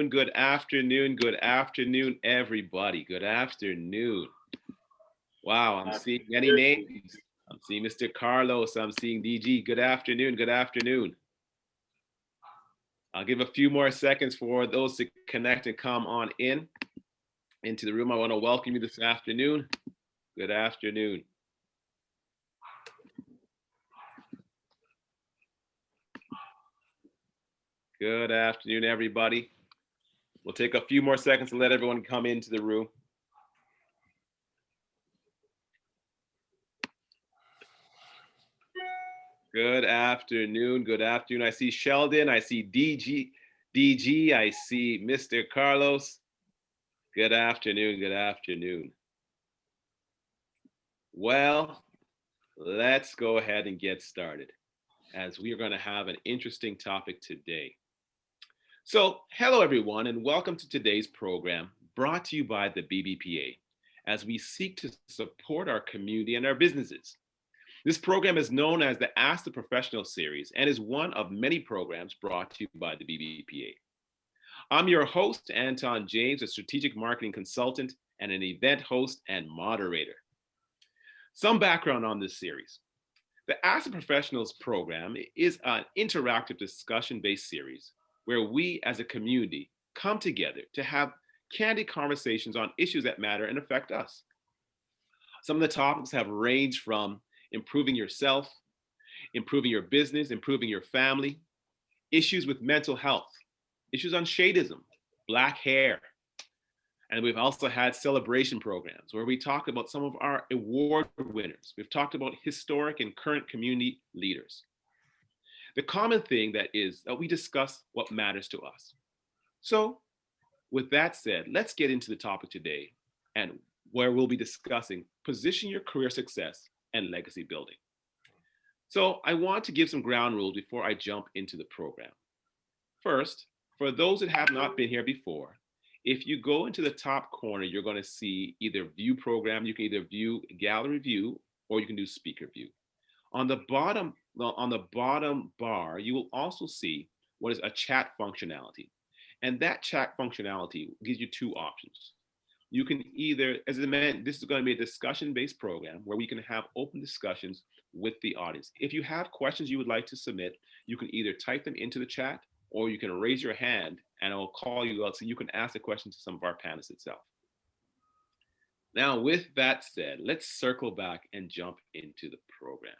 good afternoon, good afternoon, everybody. Good afternoon. Wow, I'm seeing many names. I'm seeing Mr. Carlos, I'm seeing DG. Good afternoon, good afternoon. I'll give a few more seconds for those to connect and come on into the room. I want to welcome you this afternoon. Good afternoon. Good afternoon, everybody. We'll take a few more seconds to let everyone come into the room. Good afternoon. Good afternoon. I see Sheldon. I see DG. I see Mr. Carlos. Good afternoon. Good afternoon. Well, let's go ahead and get started as we are going to have an interesting topic today. So, hello everyone, and welcome to today's program brought to you by the BBPA as we seek to support our community and our businesses. This program is known as the Ask the Professional series and is one of many programs brought to you by the BBPA. I'm your host, Anton James, a strategic marketing consultant and an event host and moderator. Some background on this series. The Ask the Professionals program is an interactive discussion-based series where we as a community come together to have candid conversations on issues that matter and affect us. Some of the topics have ranged from improving yourself, improving your business, improving your family, issues with mental health, issues on shadism, Black hair. And we've also had celebration programs where we talk about some of our award winners. We've talked about historic and current community leaders. The common thing that is that we discuss what matters to us. So with that said, let's get into the topic today and where we'll be discussing position your career success and legacy building. So I want to give some ground rules before I jump into the program. First, for those that have not been here before, if you go into the top corner, you're going to see either view program, you can either view gallery view, or you can do speaker view. On the bottom bar, you will also see what is a chat functionality. And that chat functionality gives you two options. You can either, as I mentioned, this is going to be a discussion-based program where we can have open discussions with the audience. If you have questions you would like to submit, you can either type them into the chat or you can raise your hand and I will call you out so you can ask the question to some of our panelists itself. Now, with that said, let's circle back and jump into the program.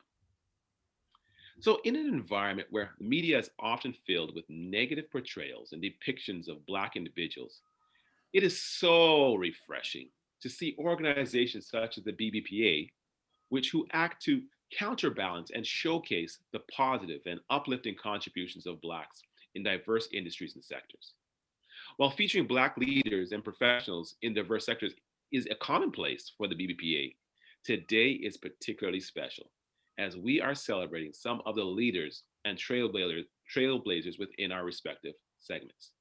So in an environment where the media is often filled with negative portrayals and depictions of Black individuals, it is so refreshing to see organizations such as the BBPA, who act to counterbalance and showcase the positive and uplifting contributions of Blacks in diverse industries and sectors. While featuring Black leaders and professionals in diverse sectors is a commonplace for the BBPA, today is particularly special as we are celebrating some of the leaders and trailblazers within our respective segments.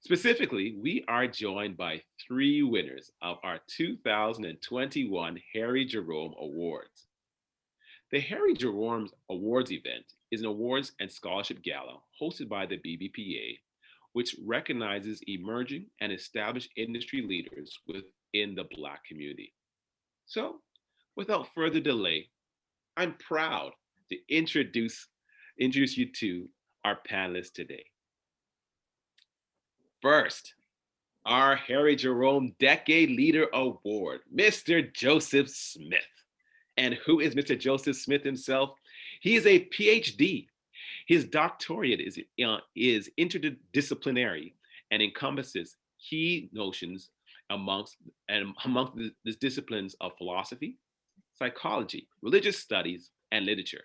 Specifically, we are joined by three winners of our 2021 Harry Jerome Awards. The Harry Jerome Awards event is an awards and scholarship gala hosted by the BBPA, which recognizes emerging and established industry leaders within the Black community. So, without further delay, I'm proud to introduce you to our panelists today. First, our Harry Jerome Decade Leader Award, Mr. Joseph Smith. And who is Mr. Joseph Smith himself? He is a PhD. His doctorate is interdisciplinary and encompasses key notions amongst the disciplines of philosophy, psychology, religious studies, and literature,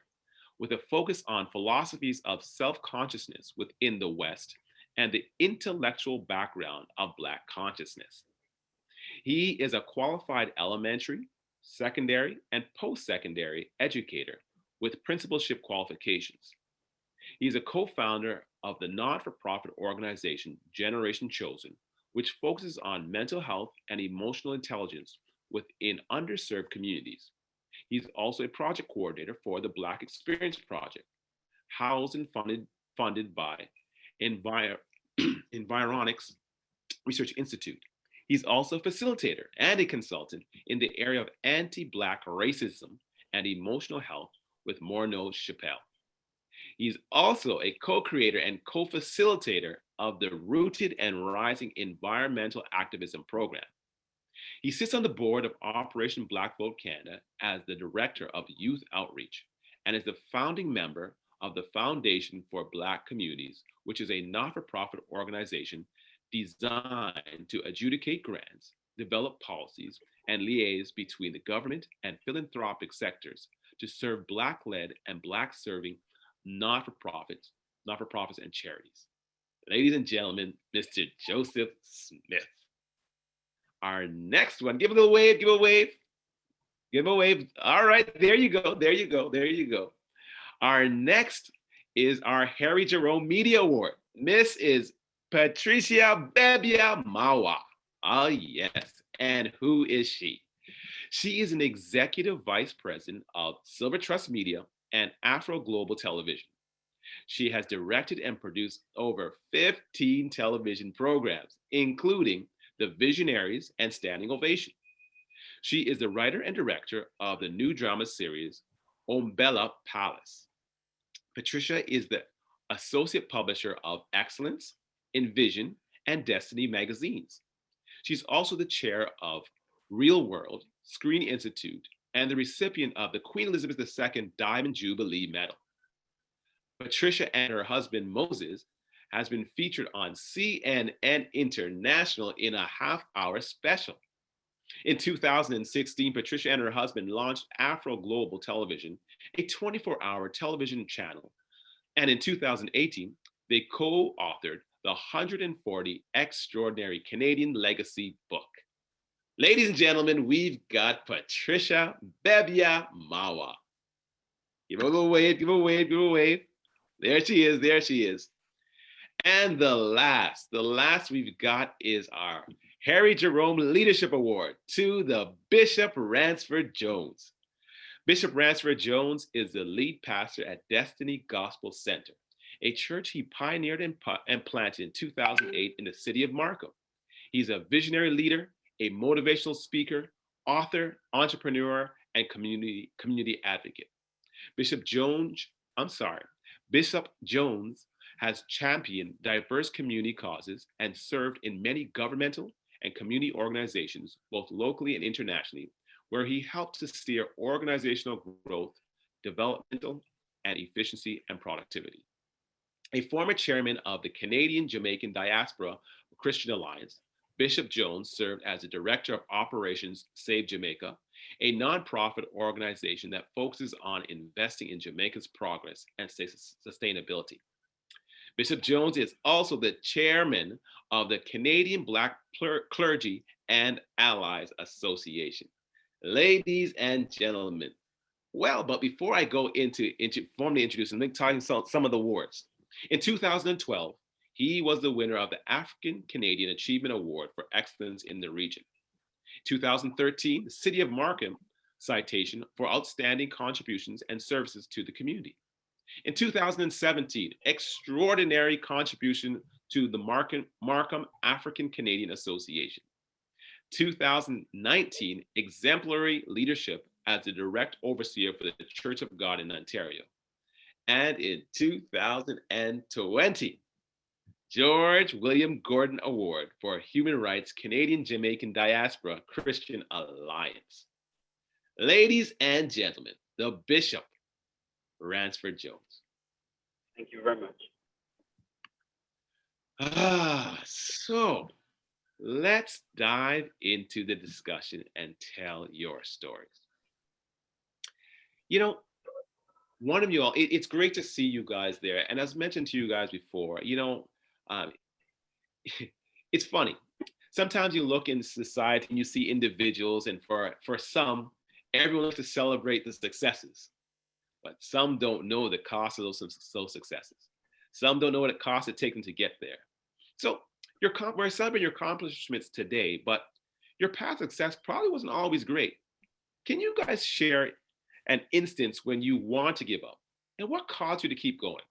with a focus on philosophies of self-consciousness within the West and the intellectual background of Black consciousness. He is a qualified elementary, secondary, and post-secondary educator with principalship qualifications. He's a co-founder of the not-for-profit organization Generation Chosen, which focuses on mental health and emotional intelligence within underserved communities. He's also a project coordinator for the Black Experience Project, housed and funded by Environics Research Institute. He's also a facilitator and a consultant in the area of anti-Black racism and emotional health with Morneau Chappelle. He's also a co-creator and co-facilitator of the Rooted and Rising Environmental Activism Program. He sits on the board of Operation Black Vote Canada as the Director of Youth Outreach and is the founding member of the Foundation for Black Communities, which is a not-for-profit organization designed to adjudicate grants, develop policies, and liaise between the government and philanthropic sectors to serve Black-led and Black-serving not-for-profits and charities. Ladies and gentlemen, Mr. Joseph Smith. Our next one, give a little wave, give a wave, give a wave. All right, there you go, there you go, there you go. Our next is our Harry Jerome Media Award. Miss is Patricia Bebia Mawa. Oh, yes. And who is she? She is an executive vice president of Silver Trust Media and Afro Global Television. She has directed and produced over 15 television programs, including The Visionaries and Standing Ovation. She is the writer and director of the new drama series Umbella Palace. Patricia is the associate publisher of Excellence, Envision, and Destiny magazines. She's also the chair of Real World Screen Institute and the recipient of the Queen Elizabeth II Diamond Jubilee Medal. Patricia and her husband Moses has been featured on CNN International in a half-hour special. In 2016, Patricia and her husband launched Afro Global Television, a 24-hour television channel. And in 2018, they co-authored the 140 Extraordinary Canadian Legacy book. Ladies and gentlemen, we've got Patricia Bebia Mawa. Give her a little wave, give her a wave, give her a wave. There she is, there she is. And the last we've got is our Harry Jerome Leadership Award to the Bishop Ransford Jones. Bishop Ransford Jones is the lead pastor at Destiny Gospel Center, a church he pioneered and planted in 2008 in the city of Markham. He's a visionary leader, a motivational speaker, author, entrepreneur, and community advocate. Bishop Jones has championed diverse community causes and served in many governmental and community organizations, both locally and internationally, where he helped to steer organizational growth, developmental, and efficiency and productivity. A former chairman of the Canadian Jamaican Diaspora Christian Alliance, Bishop Jones served as the director of operations Save Jamaica, a nonprofit organization that focuses on investing in Jamaica's progress and sustainability. Bishop Jones is also the chairman of the Canadian Black Clergy and Allies Association. Ladies and gentlemen, well, but before I go into formally introducing, let me tell you some of the awards. In 2012, he was the winner of the African Canadian Achievement Award for Excellence in the Region. 2013, the City of Markham citation for outstanding contributions and services to the community. In 2017, extraordinary contribution to the Markham African Canadian Association. 2019, exemplary leadership as the direct overseer for the Church of God in Ontario. And in 2020, George William Gordon Award for Human Rights Canadian Jamaican Diaspora Christian Alliance. Ladies and gentlemen, the Bishop Ransford Jones. Thank you very much. So let's dive into the discussion and tell your stories. You know, one of you all, it's great to see you guys there. And as mentioned to you guys before, it's funny. Sometimes you look in society and you see individuals, and for some, everyone likes to celebrate the successes, but some don't know the cost of those successes. Some don't know what it costs to take them to get there. So we're celebrating your accomplishments today, but your past success probably wasn't always great. Can you guys share an instance when you want to give up and what caused you to keep going?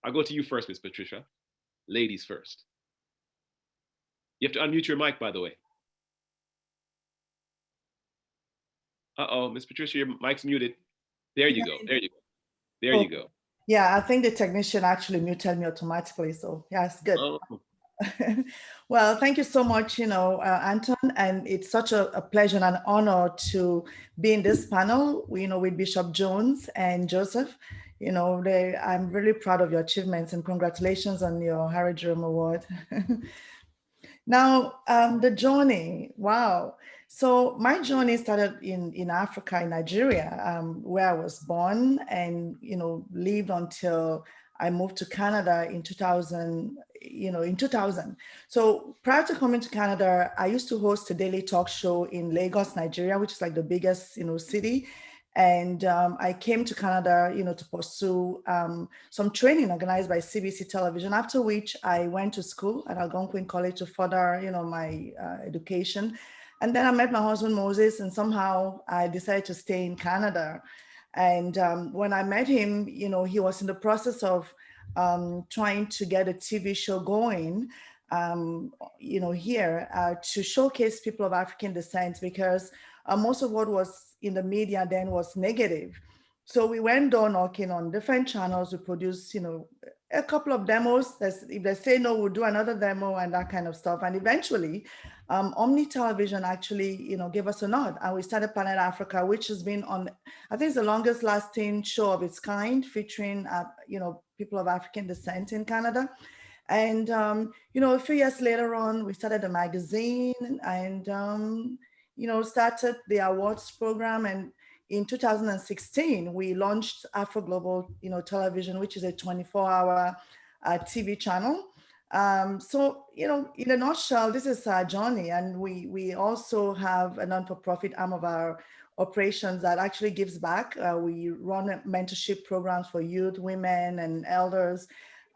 I'll go to you first, Ms. Patricia. Ladies first. You have to unmute your mic, by the way. Uh-oh, Miss Patricia, your mic's muted. There you go. There you go. There you go. Yeah, I think the technician actually muted me automatically. So yeah, it's good. Oh. Well, thank you so much, Anton. And it's such a pleasure and an honor to be in this panel, with Bishop Jones and Joseph. I'm really proud of your achievements and congratulations on your Harry Jerome Award. Now, the journey, wow. So my journey started in Africa, in Nigeria, where I was born and, lived until I moved to Canada in 2000, in 2000. So prior to coming to Canada, I used to host a daily talk show in Lagos, Nigeria, which is like the biggest, city. And I came to Canada, to pursue some training organized by CBC Television, after which I went to school at Algonquin College to further, my education. And then I met my husband, Moses, and somehow I decided to stay in Canada. And when I met him, he was in the process of trying to get a TV show going, here to showcase people of African descent, because most of what was in the media then was negative. So we went door knocking on different channels. We produced, a couple of demos. If they say no, we'll do another demo and that kind of stuff. And eventually, Omni Television actually, gave us a nod, and we started Planet Africa, which has been on, I think it's the longest lasting show of its kind, featuring, people of African descent in Canada. And, a few years later on, we started a magazine and, started the awards program. And in 2016, we launched Afro Global, Television, which is a 24-hour TV channel. So, in a nutshell, this is our journey. And we also have a non-for-profit arm of our operations that actually gives back. We run mentorship programs for youth, women, and elders.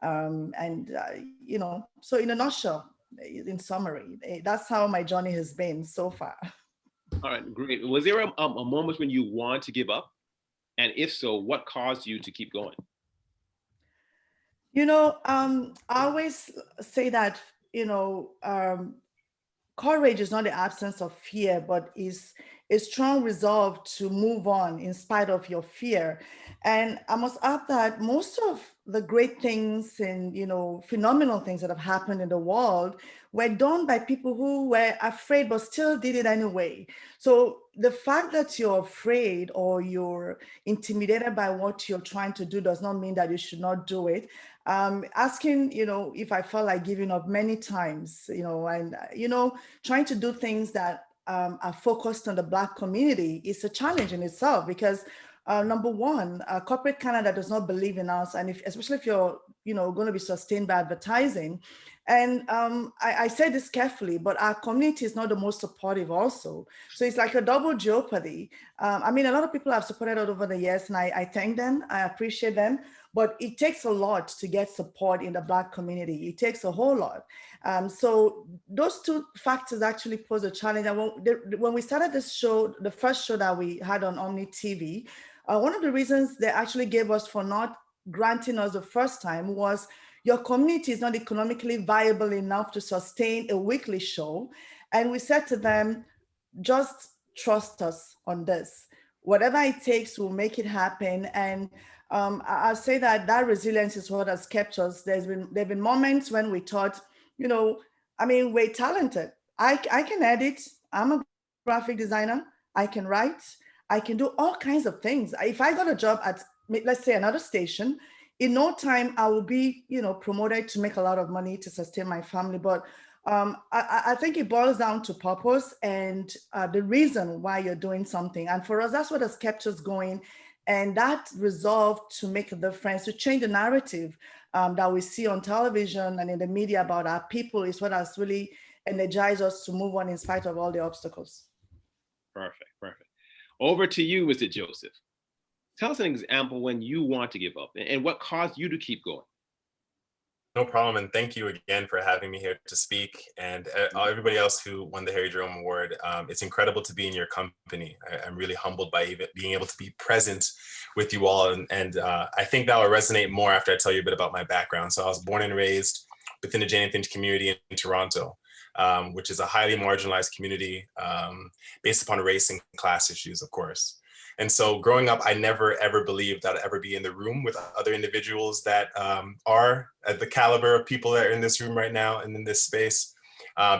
So in a nutshell, in summary, that's how my journey has been so far. All right, great. Was there a moment when you wanted to give up? And if so, what caused you to keep going? I always say that, courage is not the absence of fear, but is a strong resolve to move on in spite of your fear. And I must add that most of the great things and, phenomenal things that have happened in the world were done by people who were afraid but still did it anyway. So the fact that you're afraid or you're intimidated by what you're trying to do does not mean that you should not do it. Asking, if I felt like giving up many times, and, trying to do things that are focused on the Black community is a challenge in itself, because number one, corporate Canada does not believe in us. And especially if you're, going to be sustained by advertising. And I say this carefully, but our community is not the most supportive also. So it's like a double jeopardy. A lot of people have supported us over the years, and I thank them, I appreciate them. But it takes a lot to get support in the Black community. It takes a whole lot. So those two factors actually pose a challenge. And when we started this show, the first show that we had on Omni TV, one of the reasons they actually gave us for not granting us the first time was, your community is not economically viable enough to sustain a weekly show. And we said to them, just trust us on this. Whatever it takes, we'll make it happen. And I'll say that resilience is what has kept us. There've been moments when we thought, we're talented. I can edit. I'm a graphic designer. I can write. I can do all kinds of things. If I got a job at, let's say, another station, in no time I will be, promoted to make a lot of money to sustain my family. But I think it boils down to purpose and the reason why you're doing something. And for us, that's what has kept us going. And that resolve to make a difference, to change the narrative that we see on television and in the media about our people, is what has really energized us to move on in spite of all the obstacles. Perfect. Over to you, Mr. Joseph. Tell us an example when you want to give up and what caused you to keep going. No problem, and thank you again for having me here to speak, and everybody else who won the Harry Jerome Award. It's incredible to be in your company. I'm really humbled by even being able to be present with you all, and I think that will resonate more after I tell you a bit about my background. So I was born and raised within the Jane and Finch community in Toronto, which is a highly marginalized community based upon race and class issues, of course. And so growing up, I never, ever believed I'd ever be in the room with other individuals that are at the caliber of people that are in this room right now and in this space.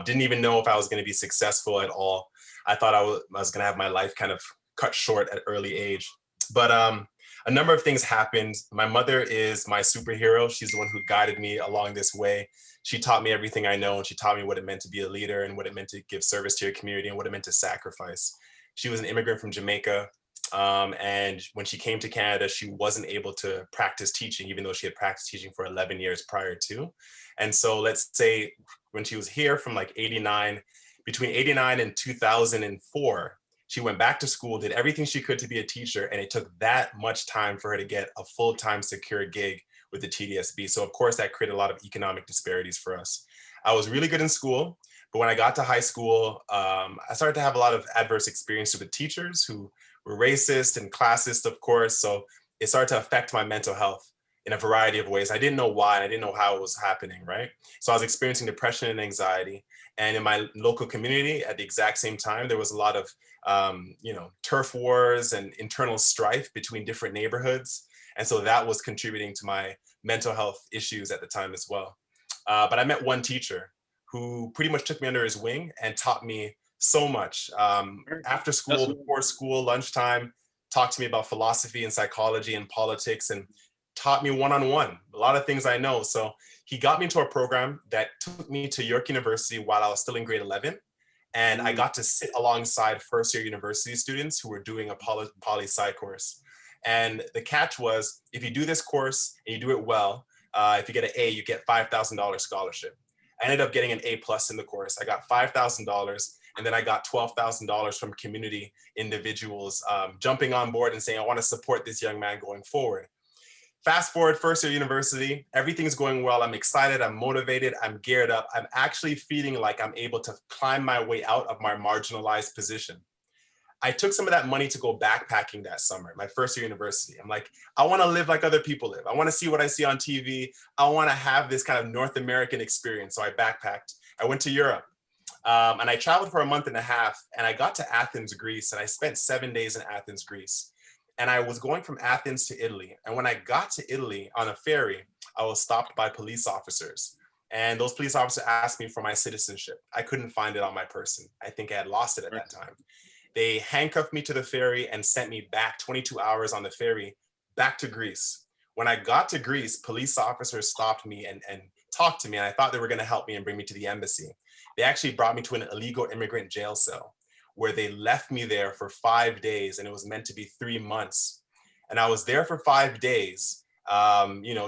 Didn't even know if I was going to be successful at all. I thought I was going to have my life kind of cut short at early age. But a number of things happened. My mother is my superhero. She's the one who guided me along this way. She taught me everything I know, and she taught me what it meant to be a leader and what it meant to give service to your community and what it meant to sacrifice. She was an immigrant from Jamaica. And when she came to Canada, she wasn't able to practice teaching, even though she had practiced teaching for 11 years prior to. And so let's say when she was here from like 89, between 89 and 2004, she went back to school, did everything she could to be a teacher, and it took that much time for her to get a full-time secure gig with the TDSB. So of course that created a lot of economic disparities for us. I was really good in school, but when I got to high school, I started to have a lot of adverse experiences with teachers who were racist and classist, of course. So it started to affect my mental health in a variety of ways. I didn't know why, and I didn't know how it was happening, right? So I was experiencing depression and anxiety. And in my local community at the exact same time, there was a lot of turf wars and internal strife between different neighborhoods. And so that was contributing to my mental health issues at the time as well. But I met one teacher who pretty much took me under his wing and taught me so much. After school, before school, lunchtime, talked to me about philosophy and psychology and politics, and taught me one-on-one a lot of things I know. So he got me into a program that took me to York University while I was still in grade 11. And I got to sit alongside first-year university students who were doing a poli-sci course. And the catch was, if you do this course and you do it well, if you get an A, you get $5,000 scholarship. I ended up getting an A+ in the course. I got $5,000, and then I got $12,000 from community individuals jumping on board and saying, I want to support this young man going forward. Fast forward, first year university, everything's going well. I'm excited, I'm motivated, I'm geared up. I'm actually feeling like I'm able to climb my way out of my marginalized position. I took some of that money to go backpacking that summer, my first year university. I'm like, I want to live like other people live. I want to see what I see on TV. I want to have this kind of North American experience. So I backpacked. I went to Europe. And I traveled for a month and a half, and I got to Athens, Greece, and I spent 7 days in Athens, Greece. And I was going from Athens to Italy. And when I got to Italy on a ferry, I was stopped by police officers. And those police officers asked me for my citizenship. I couldn't find it on my person. I think I had lost it at that time. They handcuffed me to the ferry and sent me back 22 hours on the ferry back to Greece. When I got to Greece, police officers stopped me and talked to me. And I thought they were going to help me and bring me to the embassy. They actually brought me to an illegal immigrant jail cell where they left me there for 5 days, and it was meant to be 3 months. And I was there for 5 days,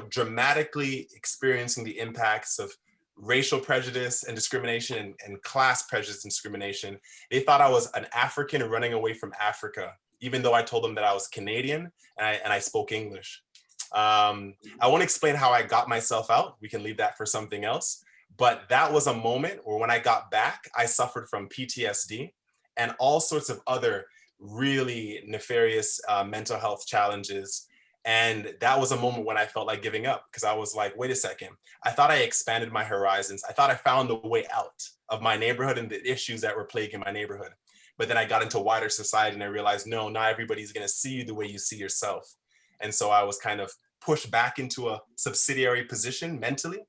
dramatically experiencing the impacts of racial prejudice and discrimination and class prejudice and discrimination. They thought I was an African running away from Africa, even though I told them that I was Canadian and I spoke English. I won't explain how I got myself out. We can leave that for something else. But that was a moment where when I got back, I suffered from PTSD and all sorts of other really nefarious mental health challenges. And that was a moment when I felt like giving up, because I was like, wait a second, I thought I expanded my horizons. I thought I found the way out of my neighborhood and the issues that were plaguing my neighborhood. But then I got into wider society and I realized, no, not everybody's gonna see you the way you see yourself. And so I was kind of pushed back into a subsidiary position mentally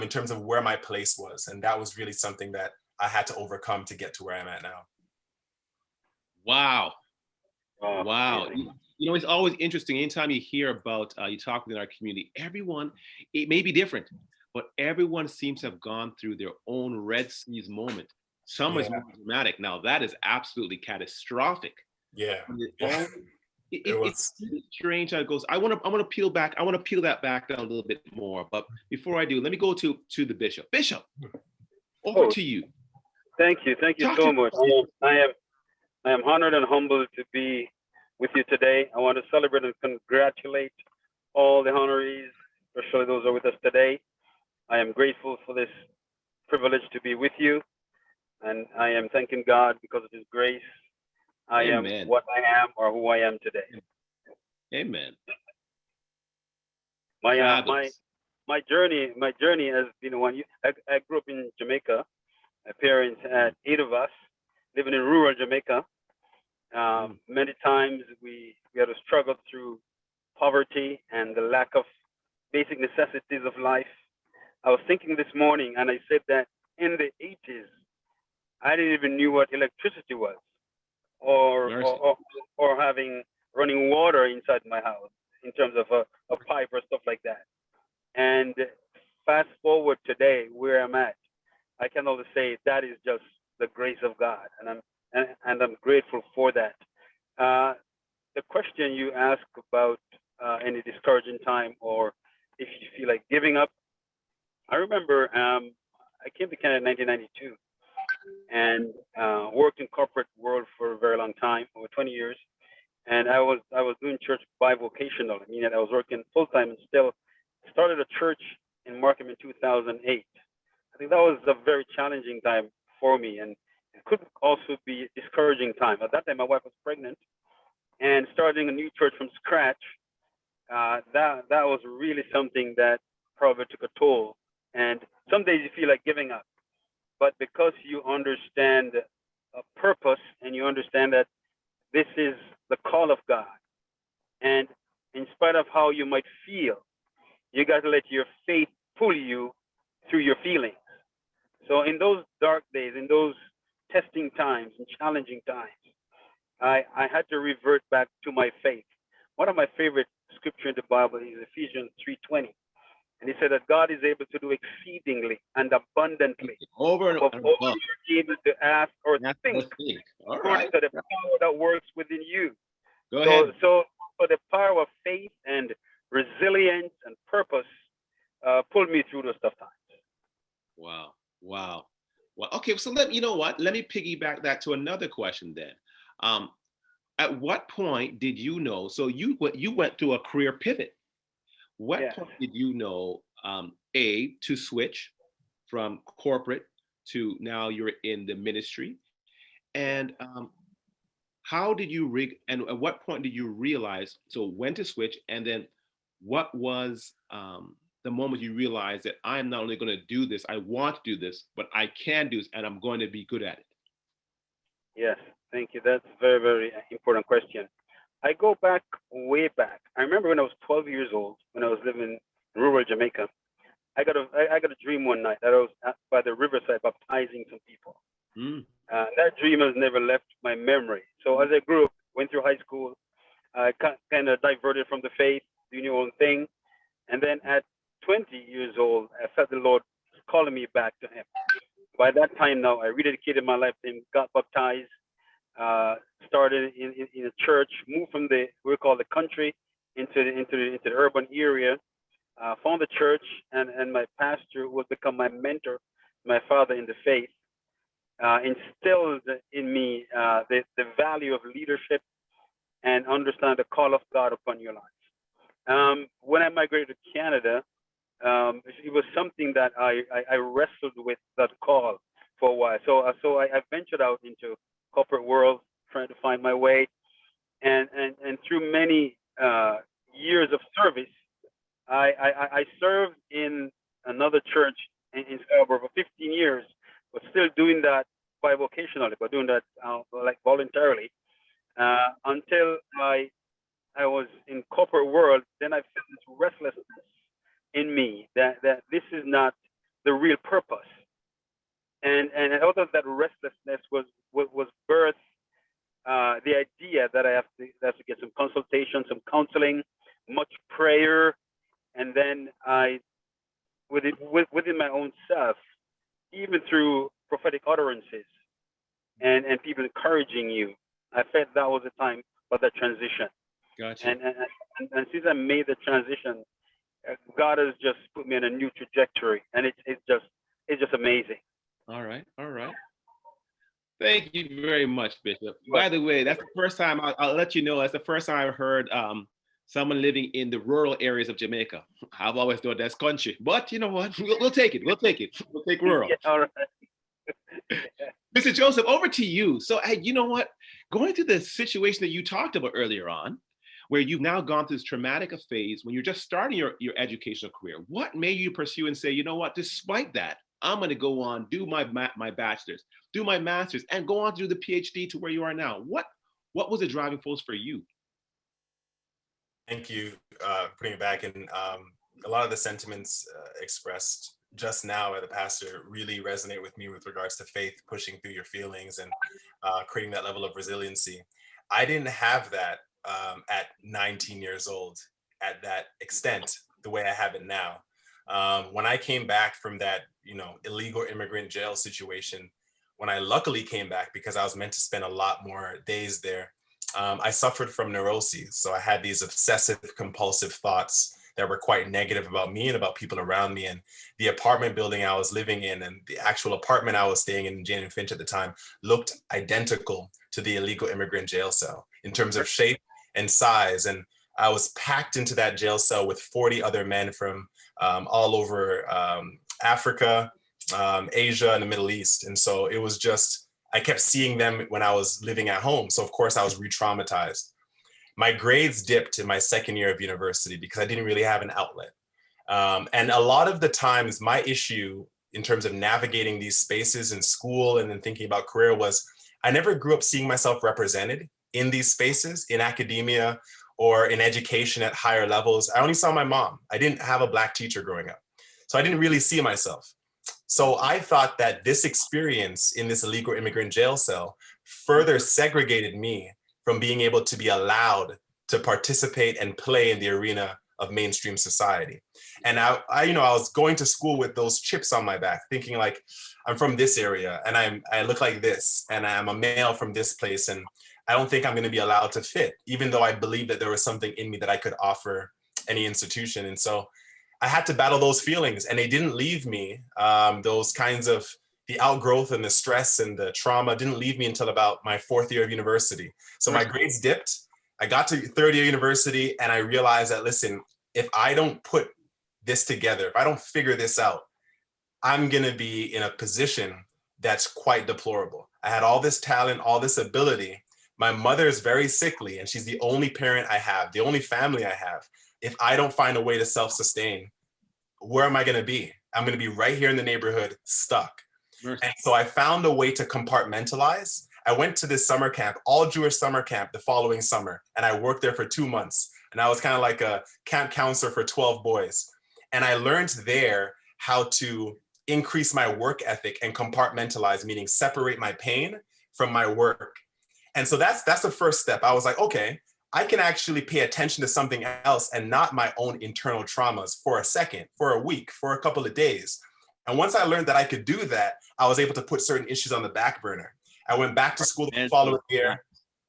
in terms of where my place was. And that was really something that I had to overcome to get to where I'm at now. Wow. Oh, Wow. amazing. It's always interesting. Anytime you hear about, you talk within our community, everyone, it may be different, but everyone seems to have gone through their own Red Seas moment. Some is more dramatic. Now, that is absolutely catastrophic. Yeah. It's really strange how it goes. I want to peel that back down a little bit more. But before I do, let me go to the bishop. Bishop, over to you. Thank you so much. I am honored and humbled to be with you today. I want to celebrate and congratulate all the honorees, especially those who are with us today. I am grateful for this privilege to be with you, and I am thanking God because of His grace. I am what I am, or who I am today. Amen. My my journey has been one. I grew up in Jamaica. My parents had 8 of us living in rural Jamaica. Many times we had to struggle through poverty and the lack of basic necessities of life. I was thinking this morning, and I said that in the 80s, I didn't even knew what electricity was, or Mercy. or having running water inside my house in terms of a pipe or stuff like that. And fast forward today, where I'm at, I can only say that is just the grace of God, and I'm grateful for that. Uh, the question you ask about any discouraging time, or if you feel like giving up, I remember I came to Canada in 1992 and worked in corporate world for a very long time, over 20 years. And I was doing church bivocational, meaning I was working full time and still started a church in Markham in 2008. I think that was a very challenging time for me, and it could also be a discouraging time. At that time, my wife was pregnant, and starting a new church from scratch, that was really something that probably took a toll. And some days you feel like giving up, but because you understand a purpose and you understand that this is the call of God, and in spite of how you might feel, you got to let your faith pull you through your feelings. So in those dark days, in those testing times and challenging times, I had to revert back to my faith. One of my favorite scripture in the Bible is Ephesians 3:20. And he said that God is able to do exceedingly and abundantly Over and of all above. you're able to ask or That's think, the thing. All according right. to the power that works within you. Go So, ahead. so, so the power of faith and resilience and purpose pulled me through those tough times. Wow. Wow. Well, okay. So you know what? Let me piggyback that to another question then. Um, at what point did you know? So you went through a career pivot. What Yes. point did you know, to switch from corporate to now you're in the ministry? And how did you and at what point did you realize, so when to switch, and then what was the moment you realized that I'm not only going to do this, I want to do this, but I can do this and I'm going to be good at it? Yes. Thank you. That's a very, very important question. I go back way back. I remember when I was 12 years old, when I was living in rural Jamaica. I got a dream one night that I was by the riverside baptizing some people. Mm. That dream has never left my memory. So as I grew up, went through high school, I kind of diverted from the faith, doing your own thing, and then at 20 years old, I felt the Lord calling me back to Him. By that time now, I rededicated my life to Him, got baptized, started in a church, moved from the we call the country into the urban area, found the church, and my pastor who has become my mentor, my father in the faith, instilled in me the value of leadership and understand the call of God upon your life. When I migrated to Canada, it was something that I wrestled with that call for a while. So I ventured out into corporate world, trying to find my way, and through many years of service, I served in another church in Scarborough for 15 years, but still doing that bivocationally, but doing that like voluntarily, until I was in corporate world. Then I felt this restlessness in me that this is not the real purpose, and out of that restlessness was birth the idea that I have to get some consultation, some counseling, much prayer, and then within my own self, even through prophetic utterances and people encouraging you, I felt that was the time for that transition. Gotcha. And since I made the transition, God has just put me on a new trajectory, and it's just amazing. All right. All right. Thank you very much, Bishop. By the way, that's the first time I'll let you know. That's the first time I've heard someone living in the rural areas of Jamaica. I've always thought that's country, but you know what? We'll take it. We'll take it. We'll take rural. Yeah, all right. Mr. Joseph, over to you. So, hey, you know what? Going through the situation that you talked about earlier on, where you've now gone through this traumatic phase when you're just starting your educational career? What made you pursue and say, you know what, despite that, I'm going to go on, do my bachelor's, do my master's, and go on to do the PhD to where you are now? What was the driving force for you? Thank you for putting it back. And a lot of the sentiments expressed just now by the pastor really resonate with me with regards to faith, pushing through your feelings and creating that level of resiliency. I didn't have that at 19 years old at that extent, the way I have it now. When I came back from that, illegal immigrant jail situation, when I luckily came back because I was meant to spend a lot more days there, I suffered from neuroses. So I had these obsessive compulsive thoughts that were quite negative about me and about people around me. And the apartment building I was living in and the actual apartment I was staying in Jane and Finch at the time looked identical to the illegal immigrant jail cell in terms of shape and size. And I was packed into that jail cell with 40 other men from all over Africa, Asia, and the Middle East. And so it was just, I kept seeing them when I was living at home. So of course I was re-traumatized. My grades dipped in my second year of university because I didn't really have an outlet. And a lot of the times my issue in terms of navigating these spaces in school and then thinking about career was I never grew up seeing myself represented in these spaces, in academia or in education at higher levels. I only saw my mom. I didn't have a Black teacher growing up. So I didn't really see myself. So I thought that this experience in this illegal immigrant jail cell further segregated me from being able to be allowed to participate and play in the arena of mainstream society. And I was going to school with those chips on my back, thinking like, I'm from this area and I look like this and I'm a male from this place. And I don't think I'm going to be allowed to fit, even though I believe that there was something in me that I could offer any institution. And so I had to battle those feelings and they didn't leave me. Those kinds of the outgrowth and the stress and the trauma didn't leave me until about my fourth year of university. So my grades dipped. I got to third year university and I realized that, listen, if I don't put this together, if I don't figure this out, I'm going to be in a position that's quite deplorable. I had all this talent, all this ability. My mother is very sickly and she's the only parent I have, the only family I have. If I don't find a way to self-sustain, where am I going to be? I'm going to be right here in the neighborhood, stuck. And so I found a way to compartmentalize. I went to this summer camp, all Jewish summer camp the following summer. And I worked there for 2 months. And I was kind of like a camp counselor for 12 boys. And I learned there how to increase my work ethic and compartmentalize, meaning separate my pain from my work. And so that's the first step. I was like, okay, I can actually pay attention to something else and not my own internal traumas for a second, for a week, for a couple of days. And once I learned that I could do that, I was able to put certain issues on the back burner. I went back to school the following year.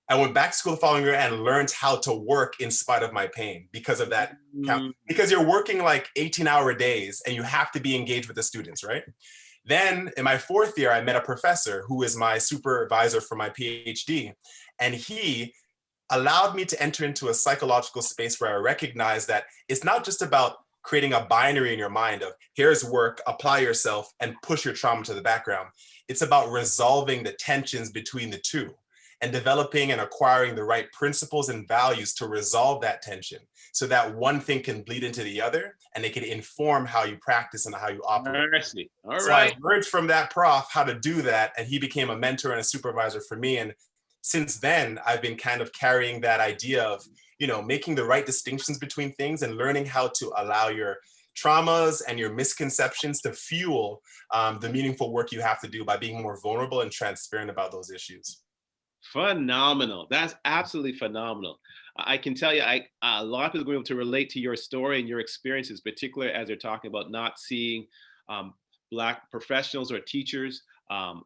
And learned how to work in spite of my pain because of that. Because you're working like 18-hour days and you have to be engaged with the students, right? Then in my fourth year, I met a professor who is my supervisor for my PhD. And he allowed me to enter into a psychological space where I recognized that it's not just about creating a binary in your mind of here's work, apply yourself, and push your trauma to the background. It's about resolving the tensions between the two and developing and acquiring the right principles and values to resolve that tension so that one thing can bleed into the other and they can inform how you practice and how you operate. All so right. I learned from that prof how to do that, and he became a mentor and a supervisor for me. And since then, I've been kind of carrying that idea of, making the right distinctions between things and learning how to allow your traumas and your misconceptions to fuel the meaningful work you have to do by being more vulnerable and transparent about those issues. Phenomenal. That's absolutely phenomenal. I can tell you, a lot of people are going to be able to relate to your story and your experiences, particularly as they're talking about not seeing Black professionals or teachers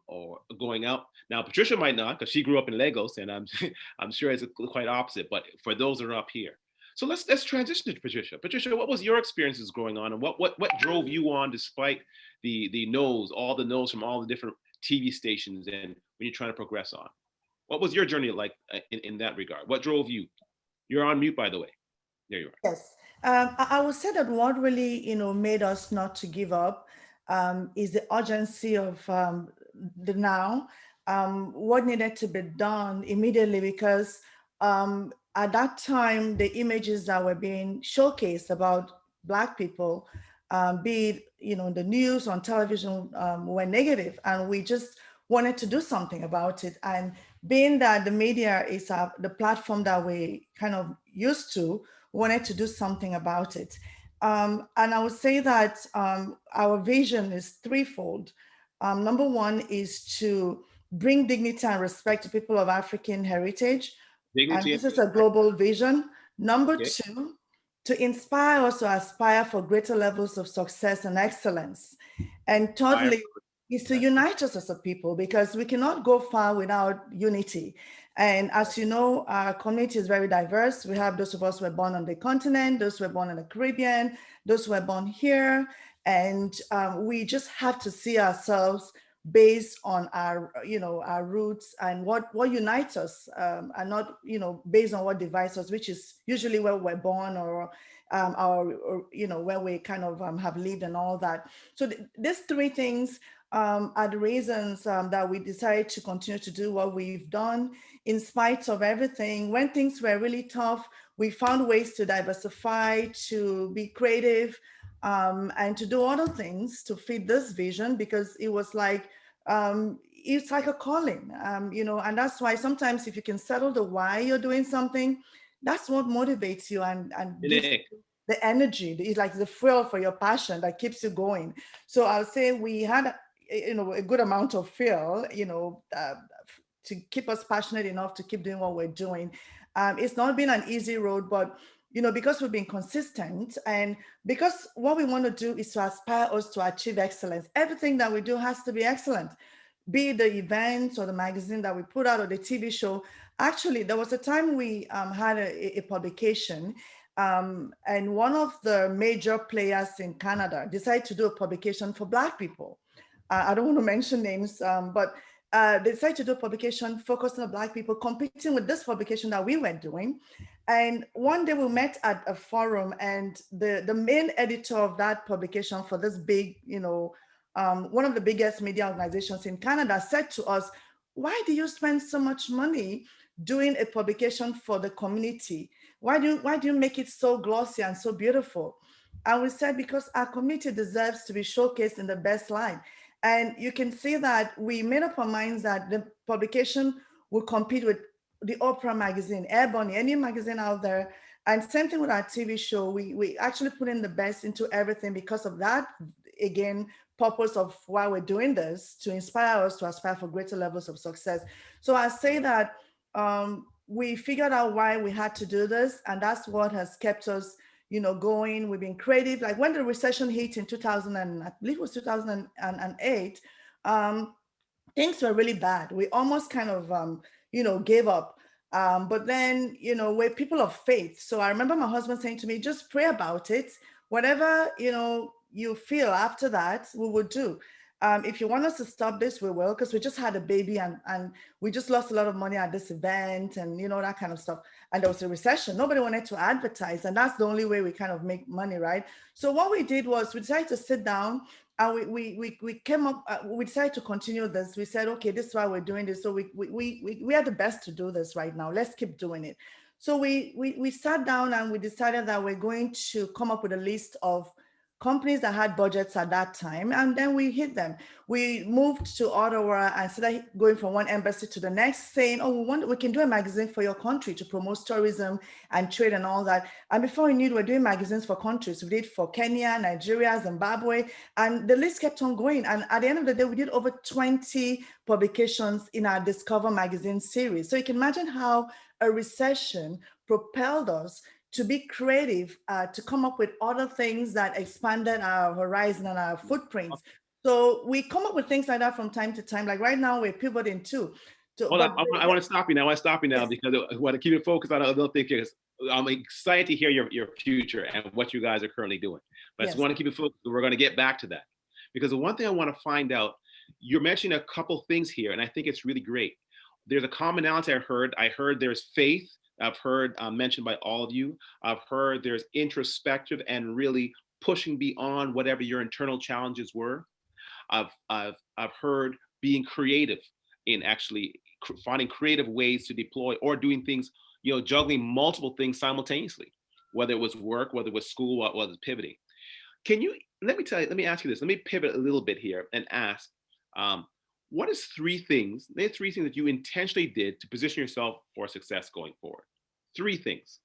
or going out. Now, Patricia might not, because she grew up in Lagos, and I'm sure it's quite opposite. But for those that are up here, so let's transition to Patricia. Patricia, what was your experiences going on, and what drove you on despite the no's, all the no's from all the different TV stations, and when you're trying to progress on? What was your journey like in that regard? What drove you? You're on mute, by the way. There you are. Yes. I would say that what really, made us not to give up is the urgency of the now, what needed to be done immediately, because at that time, the images that were being showcased about Black people, be it, in the news, on television, were negative, and we just wanted to do something about it. And being that the media is the platform that we kind of used to, wanted to do something about it. And I would say that our vision is threefold. Number one is to bring dignity and respect to people of African heritage. And Dignity and this is a global vision. Number okay. two, to inspire us to aspire for greater levels of success and excellence. And thirdly, is to unite us as a people, because we cannot go far without unity. And as you know, our community is very diverse. We have those of us who were born on the continent, those who were born in the Caribbean, those who were born here. And we just have to see ourselves based on our, our roots and what unites us, and not, based on what divides us, which is usually where we're born, or where we kind of have lived and all that. So these three things are the reasons that we decided to continue to do what we've done in spite of everything. When things were really tough, we found ways to diversify, to be creative, and to do other things to fit this vision, because it was like, it's like a calling, and that's why sometimes if you can settle the why you're doing something, that's what motivates you and gives you the energy. It's like the fuel for your passion that keeps you going. So I'll say we had, a good amount of fuel, to keep us passionate enough to keep doing what we're doing. It's not been an easy road, but because we've been consistent, and because what we want to do is to aspire us to achieve excellence. Everything that we do has to be excellent, be it the events or the magazine that we put out or the TV show. Actually, there was a time we had a publication, and one of the major players in Canada decided to do a publication for Black people. I don't want to mention names, but they decided to do a publication focused on Black people, competing with this publication that we were doing. And one day we met at a forum, and the main editor of that publication for this big, one of the biggest media organizations in Canada, said to us, "Why do you spend so much money doing a publication for the community? Why do you make it so glossy and so beautiful?" And we said, "Because our community deserves to be showcased in the best light." And you can see that we made up our minds that the publication would compete with the Oprah magazine, Airborne, any magazine out there. And same thing with our TV show. We actually put in the best into everything because of that, again, purpose of why we're doing this, to inspire us to aspire for greater levels of success. So I say that we figured out why we had to do this, and that's what has kept us going. We've been creative. Like when the recession hit in 2000, and I believe it was 2008, things were really bad. We almost kind of, gave up. But then, we're people of faith. So I remember my husband saying to me, "Just pray about it. Whatever, you feel after that, we will do. If you want us to stop this, we will," because we just had a baby, and we just lost a lot of money at this event, and that kind of stuff. And there was a recession. Nobody wanted to advertise, and that's the only way we kind of make money, right? So what we did was we decided to sit down, and we came up. We decided to continue this. We said, "Okay, this is why we're doing this. So we are the best to do this right now. Let's keep doing it." So we sat down and we decided that we're going to come up with a list of companies that had budgets at that time, and then we hit them. We moved to Ottawa and started going from one embassy to the next, saying, "Oh, we can do a magazine for your country to promote tourism and trade and all that." And before we knew it, we're doing magazines for countries. We did for Kenya, Nigeria, Zimbabwe, and the list kept on going. And at the end of the day, we did over 20 publications in our Discover magazine series. So you can imagine how a recession propelled us to be creative, to come up with other things that expanded our horizon and our footprints. So we come up with things like that from time to time. Like right now, we're pivoting too. Hold on, I want to stop you now. Yes. Because I want to keep it focused on other things. I'm excited to hear your future and what you guys are currently doing. But I just want to keep it focused. We're going to get back to that. Because the one thing I want to find out, you're mentioning a couple things here, and I think it's really great. There's a commonality I heard. I heard there's faith. I've heard mentioned by all of you. I've heard there's introspective and really pushing beyond whatever your internal challenges were. I've heard being creative in actually finding creative ways to deploy or doing things juggling multiple things simultaneously, whether it was work, whether it was school, what was pivoting. Let me ask you this. Let me pivot a little bit here and ask, what is three things that you intentionally did to position yourself for success going forward? Three things.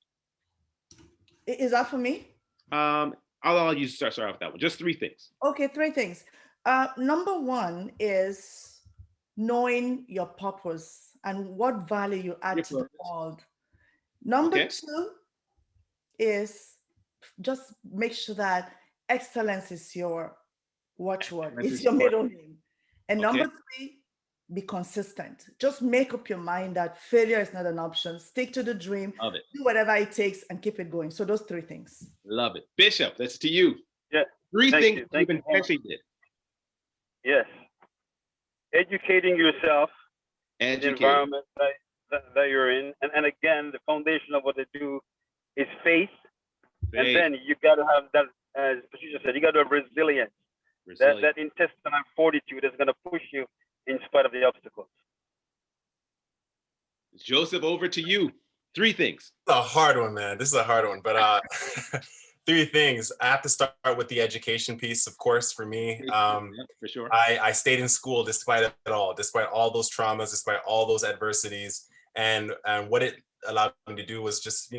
Is that for me? I'll allow you to start off with that one. Just three things. Okay, three things. Number one is knowing your purpose and what value you add to the world. Number two is just make sure that excellence is your watchword, it's your middle name. And number three, be consistent. Just make up your mind that failure is not an option. Stick to the dream. Love it. Do whatever it takes and keep it going. So those three things. Love it. Bishop, that's to you. Yeah. Three things you intentionally did. Yes. Educating yourself in the environment that you're in. And again, the foundation of what they do is faith. And then you got to have that, as Patricia said, you got to have resilience. That intestinal fortitude is going to push you in spite of the obstacles. Joseph, over to you. Three things. It's a hard one, man. This is a hard one, but three things. I have to start with the education piece, of course, for me. For sure. I stayed in school despite it all, despite all those traumas, despite all those adversities. And what it allowed me to do was just,